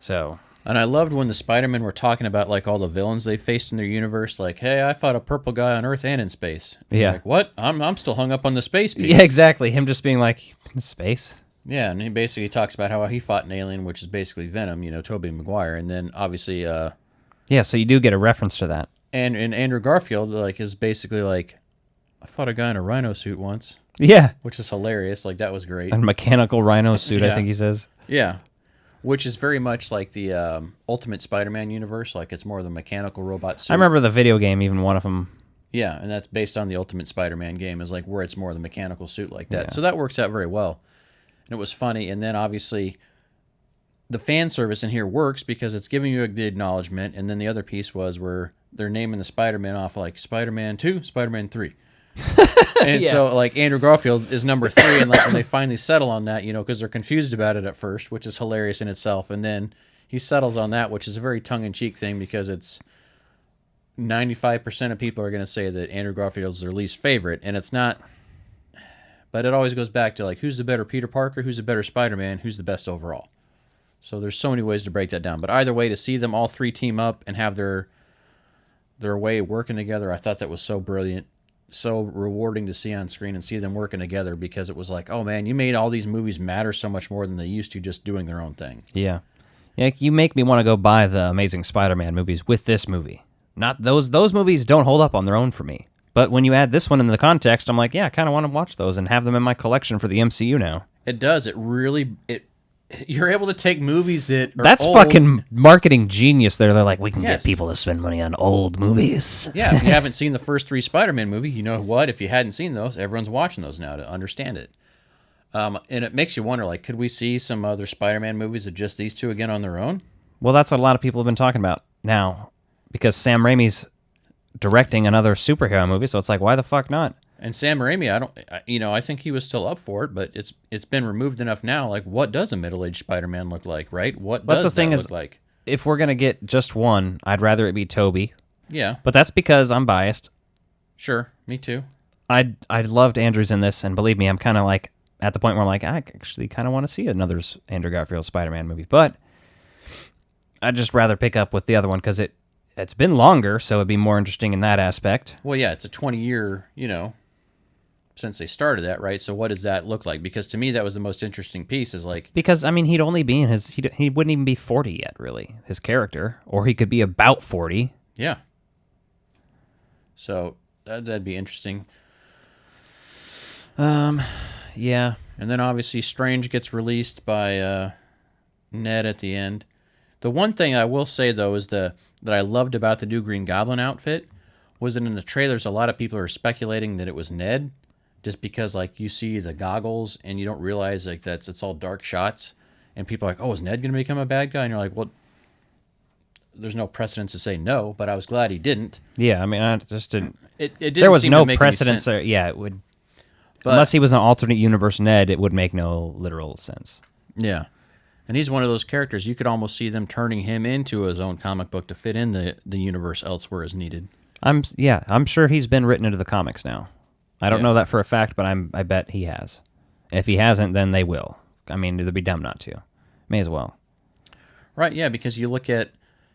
S3: So...
S2: And I loved when the Spider-Men were talking about like all the villains they faced in their universe. Like, hey, I fought a purple guy on Earth and in space. And
S3: yeah.
S2: Like, what? I'm still hung up on the space piece.
S3: Yeah, exactly. Him just being like, space?
S2: Yeah, and he basically talks about how he fought an alien, which is basically Venom, Tobey Maguire. And then obviously...
S3: yeah, so you do get a reference to that.
S2: And Andrew Garfield like is basically like, I fought a guy in a rhino suit once.
S3: Yeah.
S2: Which is hilarious. Like, that was great.
S3: A mechanical rhino suit,
S2: Yeah.
S3: I think he says.
S2: Yeah. Which is very much like the Ultimate Spider-Man universe. Like, it's more of the mechanical robot suit.
S3: I remember the video game, even one of them.
S2: Yeah, and that's based on the Ultimate Spider-Man game, is like where it's more of the mechanical suit like that.
S3: Yeah.
S2: So that works out very well. And it was funny. And then, obviously, the fan service in here works because it's giving you the acknowledgement. And then the other piece was where they're naming the Spider-Man off like Spider-Man 2, Spider-Man 3. And
S3: Yeah.
S2: so, like, Andrew Garfield is number 3, and like when they finally settle on that, because they're confused about it at first, which is hilarious in itself, and then he settles on that, which is a very tongue-in-cheek thing because it's 95% of people are going to say that Andrew Garfield's their least favorite, and it's not. But it always goes back to like, who's the better Peter Parker, who's the better Spider-Man, who's the best overall. So there's so many ways to break that down. But either way, to see them all three team up and have their way of working together, I thought that was so brilliant. So rewarding to see on screen and see them working together because it was like, oh man, you made all these movies matter so much more than they used to just doing their own thing.
S3: Yeah. Yeah, you make me want to go buy the Amazing Spider-Man movies with this movie. Not those movies don't hold up on their own for me. But when you add this one in the context, I'm like, yeah, I kind of want to watch those and have them in my collection for the MCU now.
S2: It does. It really you're able to take movies that are
S3: That's
S2: old.
S3: fucking marketing genius there. They're like, we can
S2: Yes.
S3: get people to spend money on old movies.
S2: Yeah, if you haven't seen the first 3 Spider-Man movies, you know what? If you hadn't seen those, everyone's watching those now to understand it. And it makes you wonder, like, could we see some other Spider-Man movies of just these two again on their own?
S3: Well, that's what a lot of people have been talking about now because Sam Raimi's directing another superhero movie, so it's like, why the fuck not?
S2: And Sam Raimi, I think he was still up for it, but it's been removed enough now. Like, what does a middle-aged Spider-Man look like, right? What
S3: That's
S2: does
S3: the thing
S2: that
S3: is,
S2: look like?
S3: If we're going to get just one, I'd rather it be Toby.
S2: Yeah,
S3: But that's because I'm biased.
S2: sure, me too.
S3: I loved Andrews in this, and believe me, I'm kind of like at the point where I'm like, I actually kind of want to see another Andrew Garfield Spider-Man movie, but I'd just rather pick up with the other one because it's been longer, so it'd be more interesting in that aspect.
S2: Well, yeah, it's a 20-year, since they started that, right? So what does that look like? Because to me, that was the most interesting piece is like...
S3: Because, I mean, he'd only be in he wouldn't even be 40 yet, really, his character, or he could be about 40.
S2: Yeah. So that'd be interesting.
S3: Yeah.
S2: And then obviously Strange gets released by Ned at the end. The one thing I will say though is that I loved about the new Green Goblin outfit was that in the trailers a lot of people are speculating that it was Ned, just because like you see the goggles and you don't realize like it's all dark shots, and people are like, oh, is Ned gonna become a bad guy? And you're like, well, there's no precedence to say no, but I was glad he didn't.
S3: Yeah, I mean, I just didn't.
S2: It didn't
S3: There was
S2: seem
S3: no
S2: to make any
S3: precedence
S2: sense.
S3: there. Yeah, it would.
S2: But-
S3: Unless he was an alternate universe Ned, it would make no literal sense.
S2: Yeah. And he's one of those characters. You could almost see them turning him into his own comic book to fit in the universe elsewhere as needed.
S3: I'm sure he's been written into the comics now. I don't
S2: Yeah.
S3: know that for a fact, but I bet he has. If he hasn't, then they will. I mean, they'd be dumb not to. May as well.
S2: Right, yeah, because you look at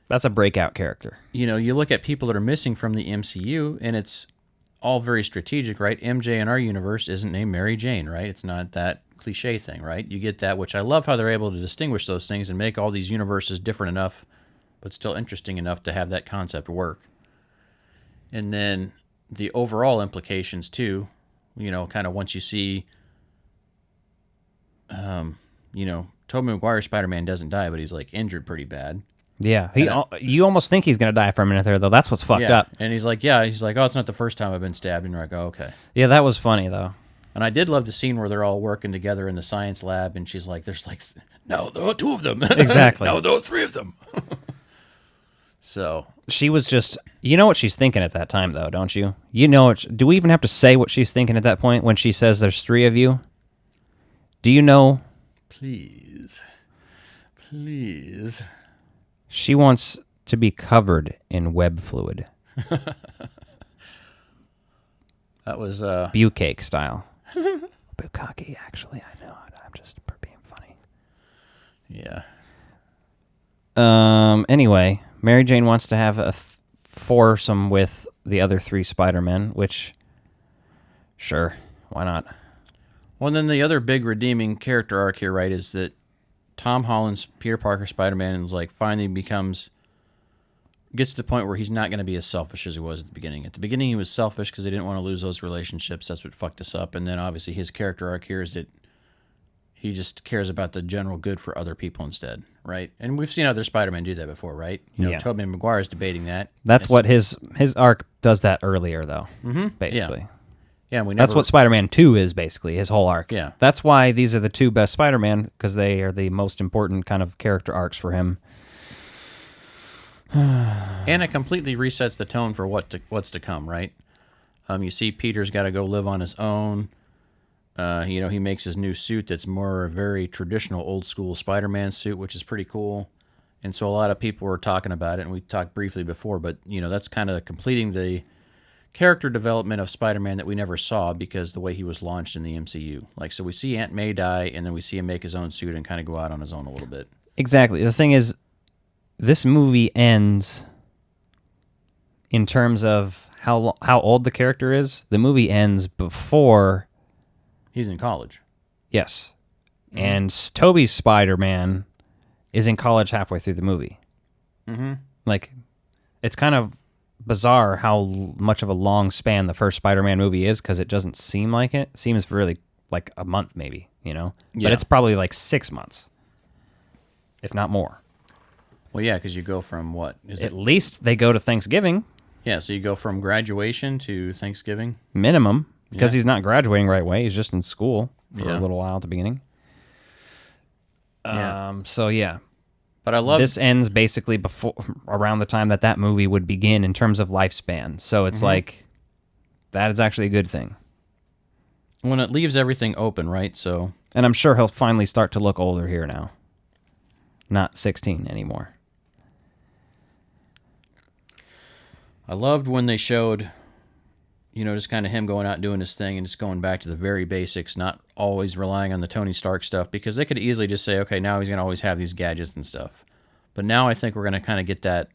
S3: That's a breakout character.
S2: you look at people that are missing from the MCU, and it's all very strategic, right? MJ in our universe isn't named Mary Jane, right? It's not that cliche thing, right? You get that, which I love how they're able to distinguish those things and make all these universes different enough, but still interesting enough to have that concept work. And then the overall implications too, kind of once you see, Tobey Maguire Spider-Man doesn't die, but he's like injured pretty bad.
S3: Yeah, you almost think he's gonna die for a minute there, though. That's what's fucked up.
S2: And he's like, oh, it's not the first time I've been stabbed. And you're like, oh, okay.
S3: Yeah, that was funny though.
S2: And I did love the scene where they're all working together in the science lab, and she's like, there's like, no, there are two of them.
S3: Exactly.
S2: No, there are three of them. So,
S3: She was just, you know what she's thinking at that time, though, don't you? You know it. Do we even have to say what she's thinking at that point when she says there's three of you? Do you know?
S2: please.
S3: She wants to be covered in web fluid,
S2: That was,
S3: Bukkake style. Bukkake, actually, I know. I'm just being funny.
S2: yeah.
S3: Anyway, Mary Jane wants to have a foursome with the other three Spider-Men, which, sure, why not?
S2: Well, and then the other big redeeming character arc here, right, is that Tom Holland's Peter Parker Spider-Man is like finally gets to the point where he's not going to be as selfish as he was at the beginning. At the beginning, he was selfish because he didn't want to lose those relationships. That's what fucked us up. And then obviously his character arc here is that he just cares about the general good for other people instead, right? And we've seen other Spider-Men do that before, right?
S3: Yeah.
S2: Tobey Maguire is debating that.
S3: That's what his arc does that earlier, though, basically.
S2: Yeah, and we
S3: That's what Spider-Man 2 is, basically, his whole arc.
S2: Yeah.
S3: That's why these are the two best Spider-Man, because they are the most important kind of character arcs for him.
S2: And it completely resets the tone for what's to come, right? You see Peter's got to go live on his own. He makes his new suit that's more a very traditional old school Spider-Man suit, which is pretty cool. And so a lot of people were talking about it, and we talked briefly before, but that's kind of completing the character development of Spider-Man that we never saw because the way he was launched in the MCU. Like, so we see Aunt May die, and then we see him make his own suit and kind of go out on his own a little bit.
S3: Exactly. The thing is, this movie ends in terms of how old the character is. The movie ends before...
S2: He's in college.
S3: Yes. And Tobey's Spider-Man is in college halfway through the movie.
S2: Mm-hmm.
S3: Like, it's kind of bizarre how much of a long span the first Spider-Man movie is because it doesn't seem like it. It seems really like a month maybe,
S2: Yeah.
S3: But it's probably like 6 months, if not more.
S2: Well, yeah, because you go from what?
S3: At least they go to Thanksgiving,
S2: Yeah, so you go from graduation to Thanksgiving.
S3: minimum, because
S2: Yeah.
S3: he's not graduating right away. He's just in school for
S2: Yeah.
S3: a little while at the beginning.
S2: Yeah.
S3: So yeah,
S2: But I love
S3: this ends basically before around the time that movie would begin in terms of lifespan. So it's like that is actually a good thing.
S2: when it leaves everything open, right? So
S3: And I'm sure he'll finally start to look older here now. Not 16 anymore.
S2: I loved when they showed, just kind of him going out and doing his thing and just going back to the very basics, not always relying on the Tony Stark stuff, because they could easily just say, okay, now he's going to always have these gadgets and stuff. But now I think we're going to kind of get that.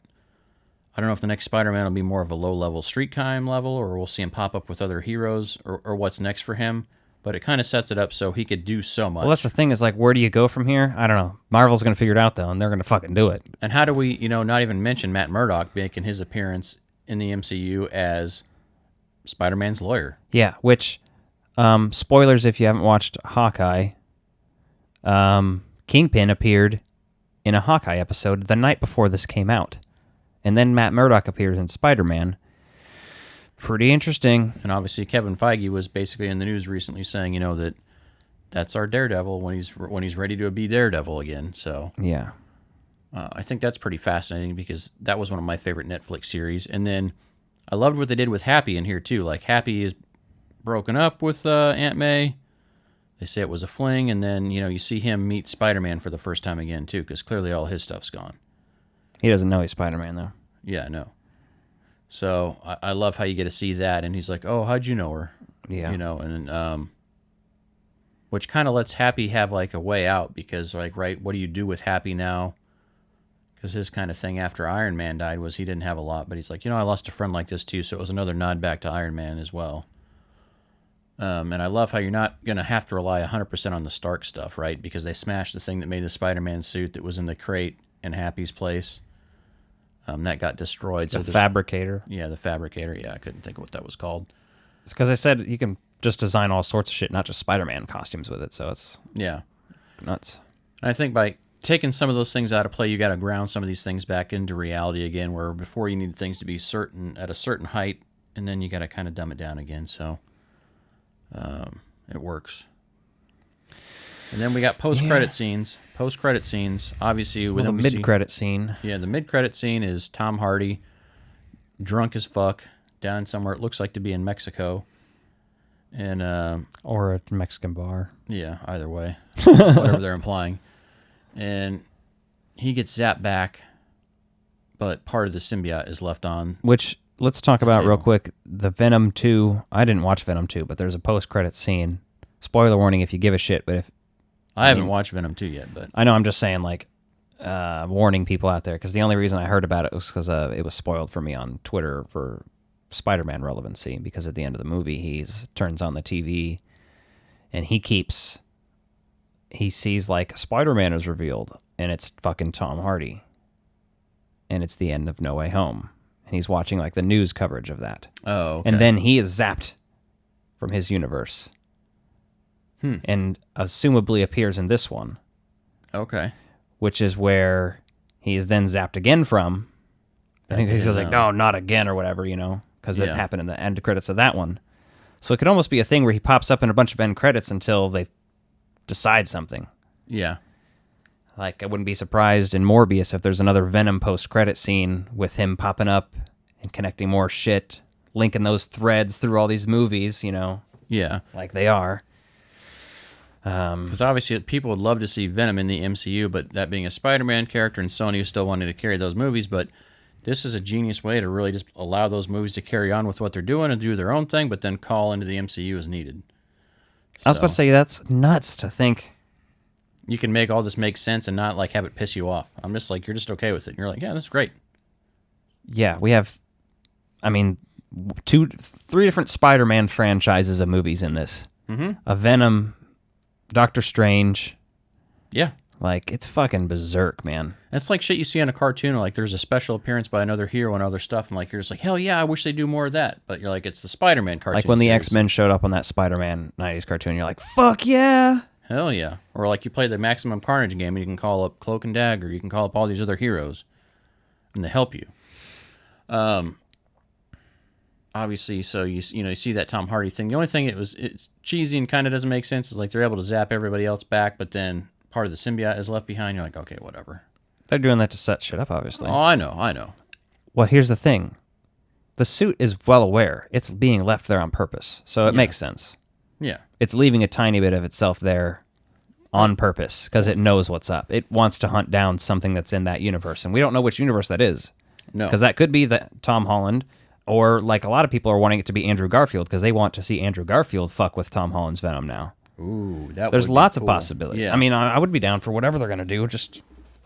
S2: I don't know if the next Spider-Man will be more of a low-level street crime level, or we'll see him pop up with other heroes, or what's next for him. But it kind of sets it up so he could do so much.
S3: Well, that's the thing is like, where do you go from here? I don't know. Marvel's going to figure it out, though, and they're going to fucking do it.
S2: And how do we, not even mention Matt Murdock making his appearance in the MCU as Spider-Man's lawyer?
S3: Yeah, which Spoilers if you haven't watched Hawkeye. Kingpin appeared in a Hawkeye episode the night before this came out. And then Matt Murdock appears in Spider-Man. Pretty interesting.
S2: And obviously Kevin Feige was basically in the news recently saying, that that's our Daredevil when he's ready to be Daredevil again. So
S3: Yeah.
S2: I think that's pretty fascinating because that was one of my favorite Netflix series. And then I loved what they did with Happy in here too. Like Happy is broken up with Aunt May. They say it was a fling, and then you see him meet Spider-Man for the first time again too, because clearly all his stuff's gone.
S3: He doesn't know he's Spider-Man though.
S2: Yeah, no. So I love how you get to see that, and he's like, "Oh, how'd you know her?"
S3: Yeah.
S2: And which kind of lets Happy have like a way out because like, right, what do you do with Happy now? Because his kind of thing after Iron Man died was he didn't have a lot, but he's like, I lost a friend like this too, so it was another nod back to Iron Man as well. And I love how you're not going to have to rely 100% on the Stark stuff, right? Because they smashed the thing that made the Spider-Man suit that was in the crate in Happy's place. That got destroyed.
S3: The Fabricator.
S2: Yeah, the Fabricator. Yeah, I couldn't think of what that was called.
S3: It's because I said you can just design all sorts of shit, not just Spider-Man costumes with it, so it's nuts.
S2: And I think by taking some of those things out of play, you got to ground some of these things back into reality again, where before you need things to be certain at a certain height, and then you got to kind of dumb it down again, so it works. And then we got post-credit scenes. Post-credit scenes, obviously.
S3: The mid-credit scene.
S2: Yeah, the mid-credit scene is Tom Hardy, drunk as fuck, down somewhere. It looks like to be in Mexico. And
S3: or a Mexican bar.
S2: Yeah, either way. Whatever they're implying. And he gets zapped back, but part of the symbiote is left on.
S3: Which, let's talk about real quick. The Venom 2. I didn't watch Venom 2, but there's a post-credit scene. Spoiler warning if you give a shit, but if...
S2: I haven't watched Venom 2 yet, but...
S3: I know, I'm just saying, like, warning people out there, because the only reason I heard about it was because it was spoiled for me on Twitter for Spider-Man relevancy, because at the end of the movie, he turns on the TV, and he sees, like, Spider-Man is revealed, and it's fucking Tom Hardy. And it's the end of No Way Home. And he's watching, like, the news coverage of that.
S2: Oh, okay.
S3: And then he is zapped from his universe. And assumably appears in this one.
S2: Okay.
S3: Which is where he is then zapped again from. I think he says, like, no, not again, or whatever, because it happened in the end credits of that one. So it could almost be a thing where he pops up in a bunch of end credits until they decide something.
S2: Yeah.
S3: Like, I wouldn't be surprised in Morbius if there's another Venom post-credit scene with him popping up and connecting more shit, linking those threads through all these movies,
S2: Yeah.
S3: like they are.
S2: Because obviously people would love to see Venom in the MCU, but that being a Spider-Man character and Sony is still wanting to carry those movies, but this is a genius way to really just allow those movies to carry on with what they're doing and do their own thing, but then call into the MCU as needed.
S3: I was about to say, that's nuts to think.
S2: You can make all this make sense and not like have it piss you off. I'm just like, you're just okay with it. And you're like, yeah, this is great.
S3: Yeah, we have, 3 different Spider-Man franchises of movies in this.
S2: Mm-hmm.
S3: A Venom, Doctor Strange.
S2: Yeah.
S3: Like, it's fucking berserk, man.
S2: It's like shit you see on a cartoon, like there's a special appearance by another hero and other stuff, and like you're just like, hell yeah, I wish they do more of that. But you're like, it's the Spider-Man cartoon.
S3: Like when the
S2: series.
S3: X-Men showed up on that Spider-Man 90s cartoon, you're like, fuck yeah!
S2: Hell yeah. Or like you play the Maximum Carnage game and you can call up Cloak and Dagger, you can call up all these other heroes, and they help you. Obviously, so you see that Tom Hardy thing. The only thing it's cheesy and kind of doesn't make sense is like they're able to zap everybody else back, but then part of the symbiote is left behind. You're like, okay, whatever.
S3: They're doing that to set shit up, obviously.
S2: Oh, I know.
S3: Well, here's the thing. The suit is well aware. It's being left there on purpose, so it makes sense.
S2: Yeah.
S3: It's leaving a tiny bit of itself there on purpose because it knows what's up. It wants to hunt down something that's in that universe, and we don't know which universe that is.
S2: No.
S3: Because that could be the Tom Holland, or like a lot of people are wanting it to be Andrew Garfield because they want to see Andrew Garfield fuck with Tom Holland's Venom now.
S2: Ooh,
S3: There's lots of possibilities.
S2: Yeah.
S3: I mean, I would be down for whatever they're going to do. Just,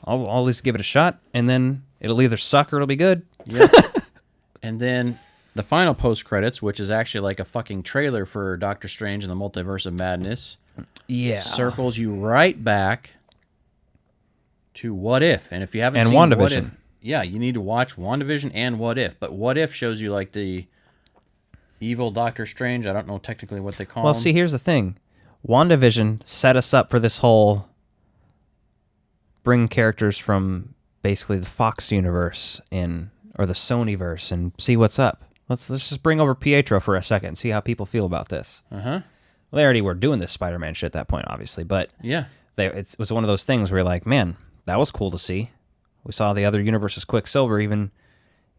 S3: I'll at least give it a shot, and then it'll either suck or it'll be good.
S2: Yeah. And then the final post-credits, which is actually like a fucking trailer for Doctor Strange and the Multiverse of Madness, circles you right back to What If. And if you haven't seen
S3: WandaVision.
S2: What If, yeah, you need to watch WandaVision and What If. But What If shows you like the evil Doctor Strange. I don't know technically what they call
S3: Well,
S2: him.
S3: see, here's the thing. WandaVision set us up for this whole bring characters from basically the Fox universe in, or the Sonyverse, and see what's up. Let's just bring over Pietro for a second and see how people feel about this.
S2: Uh-huh.
S3: Well, they already were doing this Spider-Man shit at that point, obviously, but
S2: Yeah.
S3: it was one of those things where you're like, man, that was cool to see. We saw the other universe's Quicksilver, even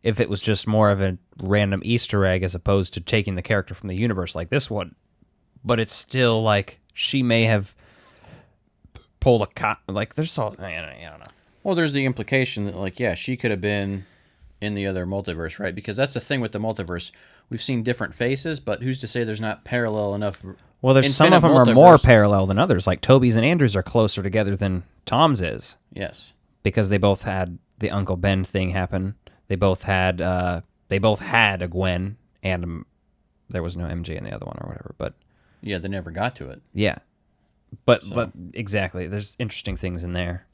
S3: if it was just more of a random Easter egg as opposed to taking the character from the universe like this one. But it's still like she may have pulled like there's all I don't know.
S2: Well, there's the implication that, like, yeah, she could have been in the other multiverse, right? Because that's the thing with the multiverse. We've seen different faces, but who's to say there's not parallel enough?
S3: Well, there's some of them are more parallel than others. Like Toby's and Andrew's are closer together than Tom's is.
S2: Yes.
S3: Because they both had the Uncle Ben thing happen. They both had a Gwen, and there was no MJ in the other one or whatever. But
S2: Yeah, they never got to it.
S3: yeah, but exactly, there's interesting things in there.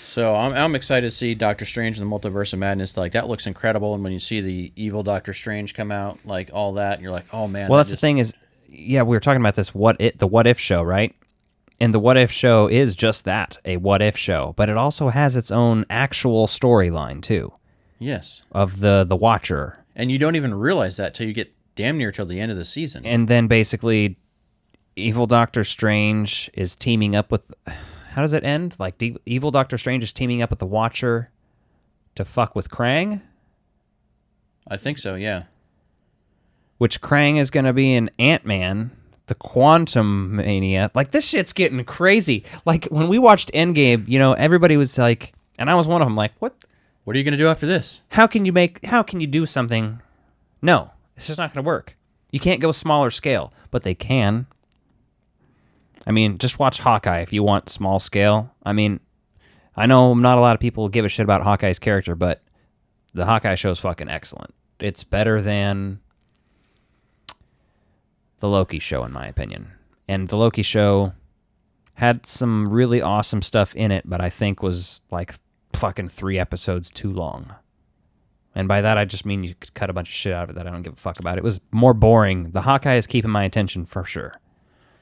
S2: So I'm excited to see Doctor Strange in the Multiverse of Madness. Like, that looks incredible. And when you see the evil Doctor Strange come out, like all that, you're like, oh man.
S3: Well, that's the thing is, yeah, we were talking about this the What If show, right? And the What If show is just that, a What If show, but it also has its own actual storyline too.
S2: Yes.
S3: Of the Watcher.
S2: And you don't even realize that till you get damn near till the end of the season.
S3: And then basically, evil Doctor Strange is teaming up with. How does it end? Like, evil Doctor Strange is teaming up with the Watcher to fuck with Krang?
S2: I think so, yeah.
S3: Which Krang is going to be in Ant-Man, the Quantum Mania. Like, this shit's getting crazy. Like, when we watched Endgame, everybody was like, and I was one of them, like, what?
S2: What are you going to do after this?
S3: How can you do something? No, it's just not going to work. You can't go smaller scale, but they can. I mean, just watch Hawkeye if you want small scale. I mean, I know not a lot of people give a shit about Hawkeye's character, but the Hawkeye show is fucking excellent. It's better than the Loki show, in my opinion. And the Loki show had some really awesome stuff in it, but I think was like fucking 3 episodes too long. And by that, I just mean you could cut a bunch of shit out of it that I don't give a fuck about. It was more boring. The Hawkeye is keeping my attention for sure.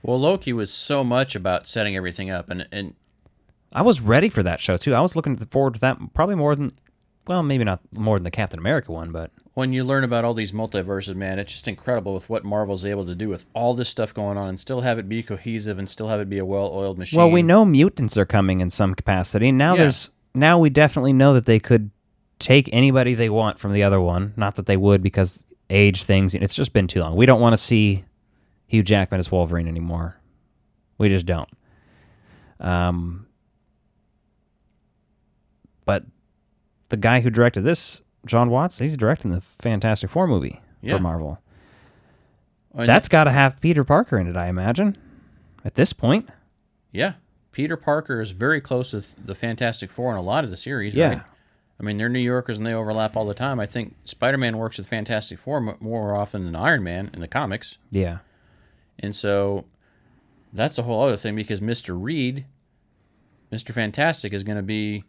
S2: Well, Loki was so much about setting everything up, and
S3: I was ready for that show, too. I was looking forward to that probably more than, well, maybe not more than the Captain America one, but...
S2: When you learn about all these multiverses, man, it's just incredible with what Marvel's able to do with all this stuff going on and still have it be cohesive and still have it be a well-oiled machine.
S3: Well, we know mutants are coming in some capacity. Now we definitely know that they could take anybody they want from the other one. Not that they would, because age things, it's just been too long. We don't want to see Hugh Jackman as Wolverine anymore. We just don't. But the guy who directed this, John Watts, he's directing the Fantastic Four movie for Marvel. That's got to have Peter Parker in it, I imagine, at this point.
S2: Yeah. Peter Parker is very close with the Fantastic Four in a lot of the series,
S3: yeah.
S2: Right? I mean, they're New Yorkers and they overlap all the time. I think Spider-Man works with Fantastic Four more often than Iron Man in the comics.
S3: Yeah.
S2: And so that's a whole other thing because Mr. Reed, Mr. Fantastic, is going to be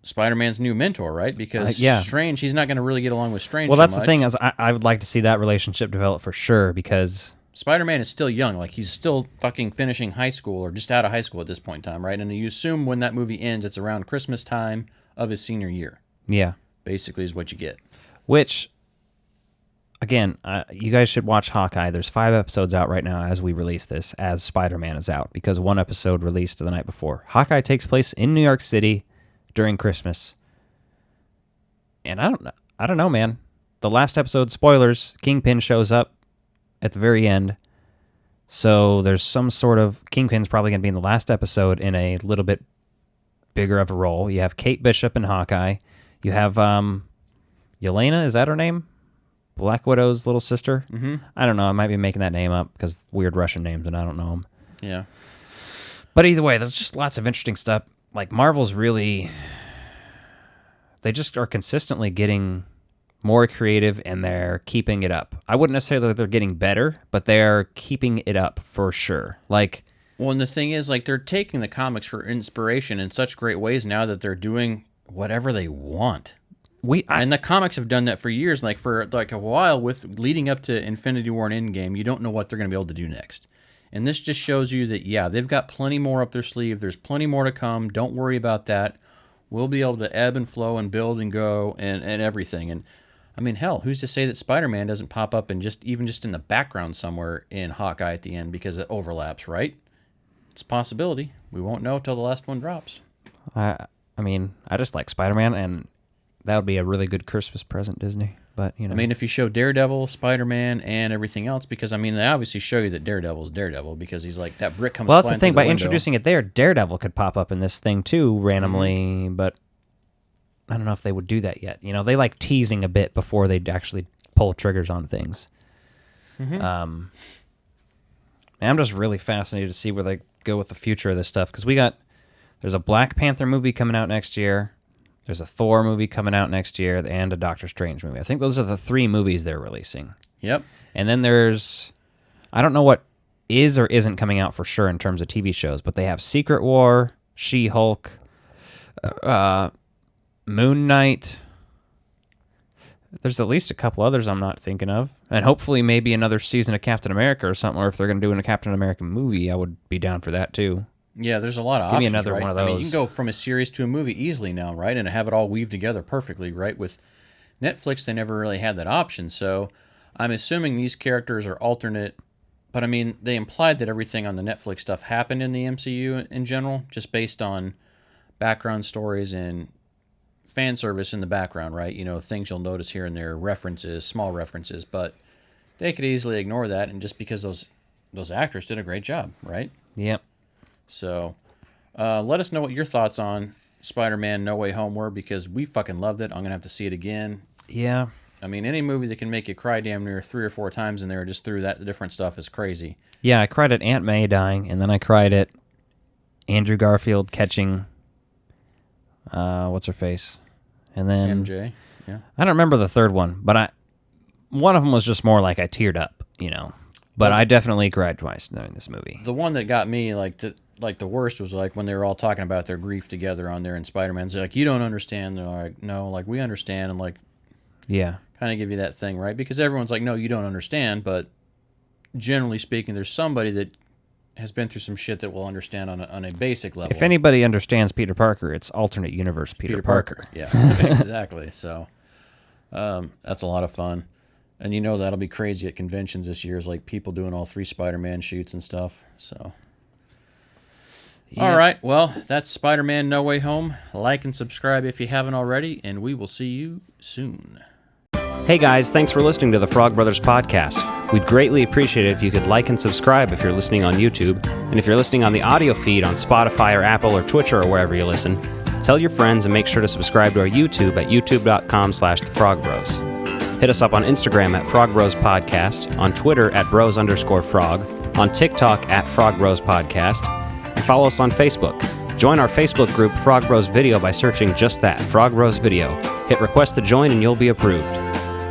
S2: Spider-Man's new mentor, right? Because Strange, he's not going to really get along with Strange.
S3: Well, that's
S2: so
S3: the thing is I would like to see that relationship develop for sure because
S2: Spider-Man is still young. Like, he's still fucking finishing high school or just out of high school at this point in time, right? And you assume when that movie ends, it's around Christmas time of his senior year.
S3: Yeah.
S2: Basically is what you get.
S3: Which, again, you guys should watch Hawkeye. There's 5 episodes out right now as we release this, as Spider-Man is out, because 1 episode released the night before. Hawkeye takes place in New York City during Christmas. And I don't know, man. The last episode, spoilers, Kingpin shows up at the very end. So there's some sort of... Kingpin's probably going to be in the last episode in a little bit bigger of a role. You have Kate Bishop and Hawkeye. You have Yelena, is that her name? Black Widow's little sister?
S2: Mm-hmm.
S3: I don't know. I might be making that name up because weird Russian names and I don't know them.
S2: Yeah.
S3: But either way, there's just lots of interesting stuff. Like, Marvel's really... They just are consistently getting more creative and they're keeping it up. I wouldn't necessarily say they're getting better, but they're keeping it up for sure. Like...
S2: Well, and the thing is, like, they're taking the comics for inspiration in such great ways now that they're doing whatever they want. And the comics have done that for years. Like for like a while, with leading up to Infinity War and Endgame, you don't know what they're going to be able to do next. And this just shows you that, yeah, they've got plenty more up their sleeve. There's plenty more to come. Don't worry about that. We'll be able to ebb and flow and build and go and everything. And I mean, hell, who's to say that Spider-Man doesn't pop up and just in the background somewhere in Hawkeye at the end because it overlaps, right? It's a possibility. We won't know till the last one drops.
S3: I mean, I just like Spider-Man, and that would be a really good Christmas present, Disney. But, you know.
S2: I mean, if you show Daredevil, Spider-Man, and everything else, because, I mean, they obviously show you that Daredevil's Daredevil because he's like, that brick comes
S3: well, that's the
S2: flying
S3: thing.
S2: through
S3: By
S2: the window.
S3: introducing it there, Daredevil could pop up in this thing, too, randomly. But I don't know if they would do that yet. You know, they like teasing a bit before they actually pull triggers on things. I'm just really fascinated to see where they go with the future of this stuff. Because there's a Black Panther movie coming out next year. There's a Thor movie coming out next year, and a Doctor Strange movie. I think those are the 3 movies they're releasing.
S2: Yep.
S3: And then I don't know what is or isn't coming out for sure in terms of TV shows, but they have Secret War, She-Hulk, Moon Knight. There's at least a couple others I'm not thinking of. And hopefully maybe another season of Captain America or something, or if they're going to do a Captain America movie, I would be down for that too.
S2: Yeah, there's a lot of
S3: Give me
S2: options,
S3: another
S2: right?
S3: one of
S2: I mean, you
S3: those.
S2: can go from a series to a movie easily now, right? And have it all weave together perfectly, right? With Netflix, they never really had that option. So I'm assuming these characters are alternate. But, I mean, they implied that everything on the Netflix stuff happened in the MCU in general, just based on background stories and fan service in the background, right? You know, things you'll notice here and there, references, small references. But they could easily ignore that, and just because those actors did a great job, right?
S3: Yep.
S2: So, let us know what your thoughts on Spider-Man No Way Home were, because we fucking loved it. I'm going to have to see it again.
S3: Yeah.
S2: I mean, any movie that can make you cry damn near 3 or 4 times in there just through that different stuff is crazy.
S3: Yeah, I cried at Aunt May dying, and then I cried at Andrew Garfield catching, what's her face? And then
S2: MJ, yeah.
S3: I don't remember the third one, but one of them was just more like I teared up, you know. But I definitely cried twice during this movie.
S2: The one that got me, like the worst was like when they were all talking about their grief together on there, and Spider-Man's like, you don't understand. They're like, no, like, we understand. And like,
S3: Yeah.
S2: kind of give you that thing, right? Because everyone's like, no, you don't understand. But generally speaking, there's somebody that has been through some shit that will understand on a basic level.
S3: If anybody understands Peter Parker, it's alternate universe Peter Parker.
S2: Yeah, exactly. So that's a lot of fun. And you know that'll be crazy at conventions this year, is like people doing all 3 Spider-Man shoots and stuff. So, All right. Well, that's Spider-Man No Way Home. Like and subscribe if you haven't already, and we will see you soon.
S4: Hey guys, thanks for listening to the Frog Brothers Podcast. We'd greatly appreciate it if you could like and subscribe if you're listening on YouTube. And if you're listening on the audio feed on Spotify or Apple or Twitch or wherever you listen, tell your friends and make sure to subscribe to our YouTube at youtube.com/thefrogbros. Hit us up on Instagram at Frog Bros Podcast, on Twitter at bros_frog, on TikTok at Frog Bros Podcast, and follow us on Facebook. Join our Facebook group Frog Bros Video by searching just that, Frog Bros Video. Hit request to join and you'll be approved.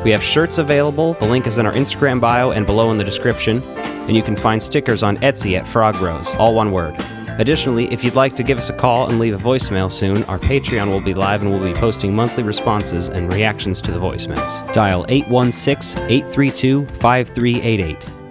S4: We have shirts available, the link is in our Instagram bio and below in the description, and you can find stickers on Etsy at Frog Bros, all one word. Additionally, if you'd like to give us a call and leave a voicemail soon, our Patreon will be live and we'll be posting monthly responses and reactions to the voicemails. Dial 816-832-5388.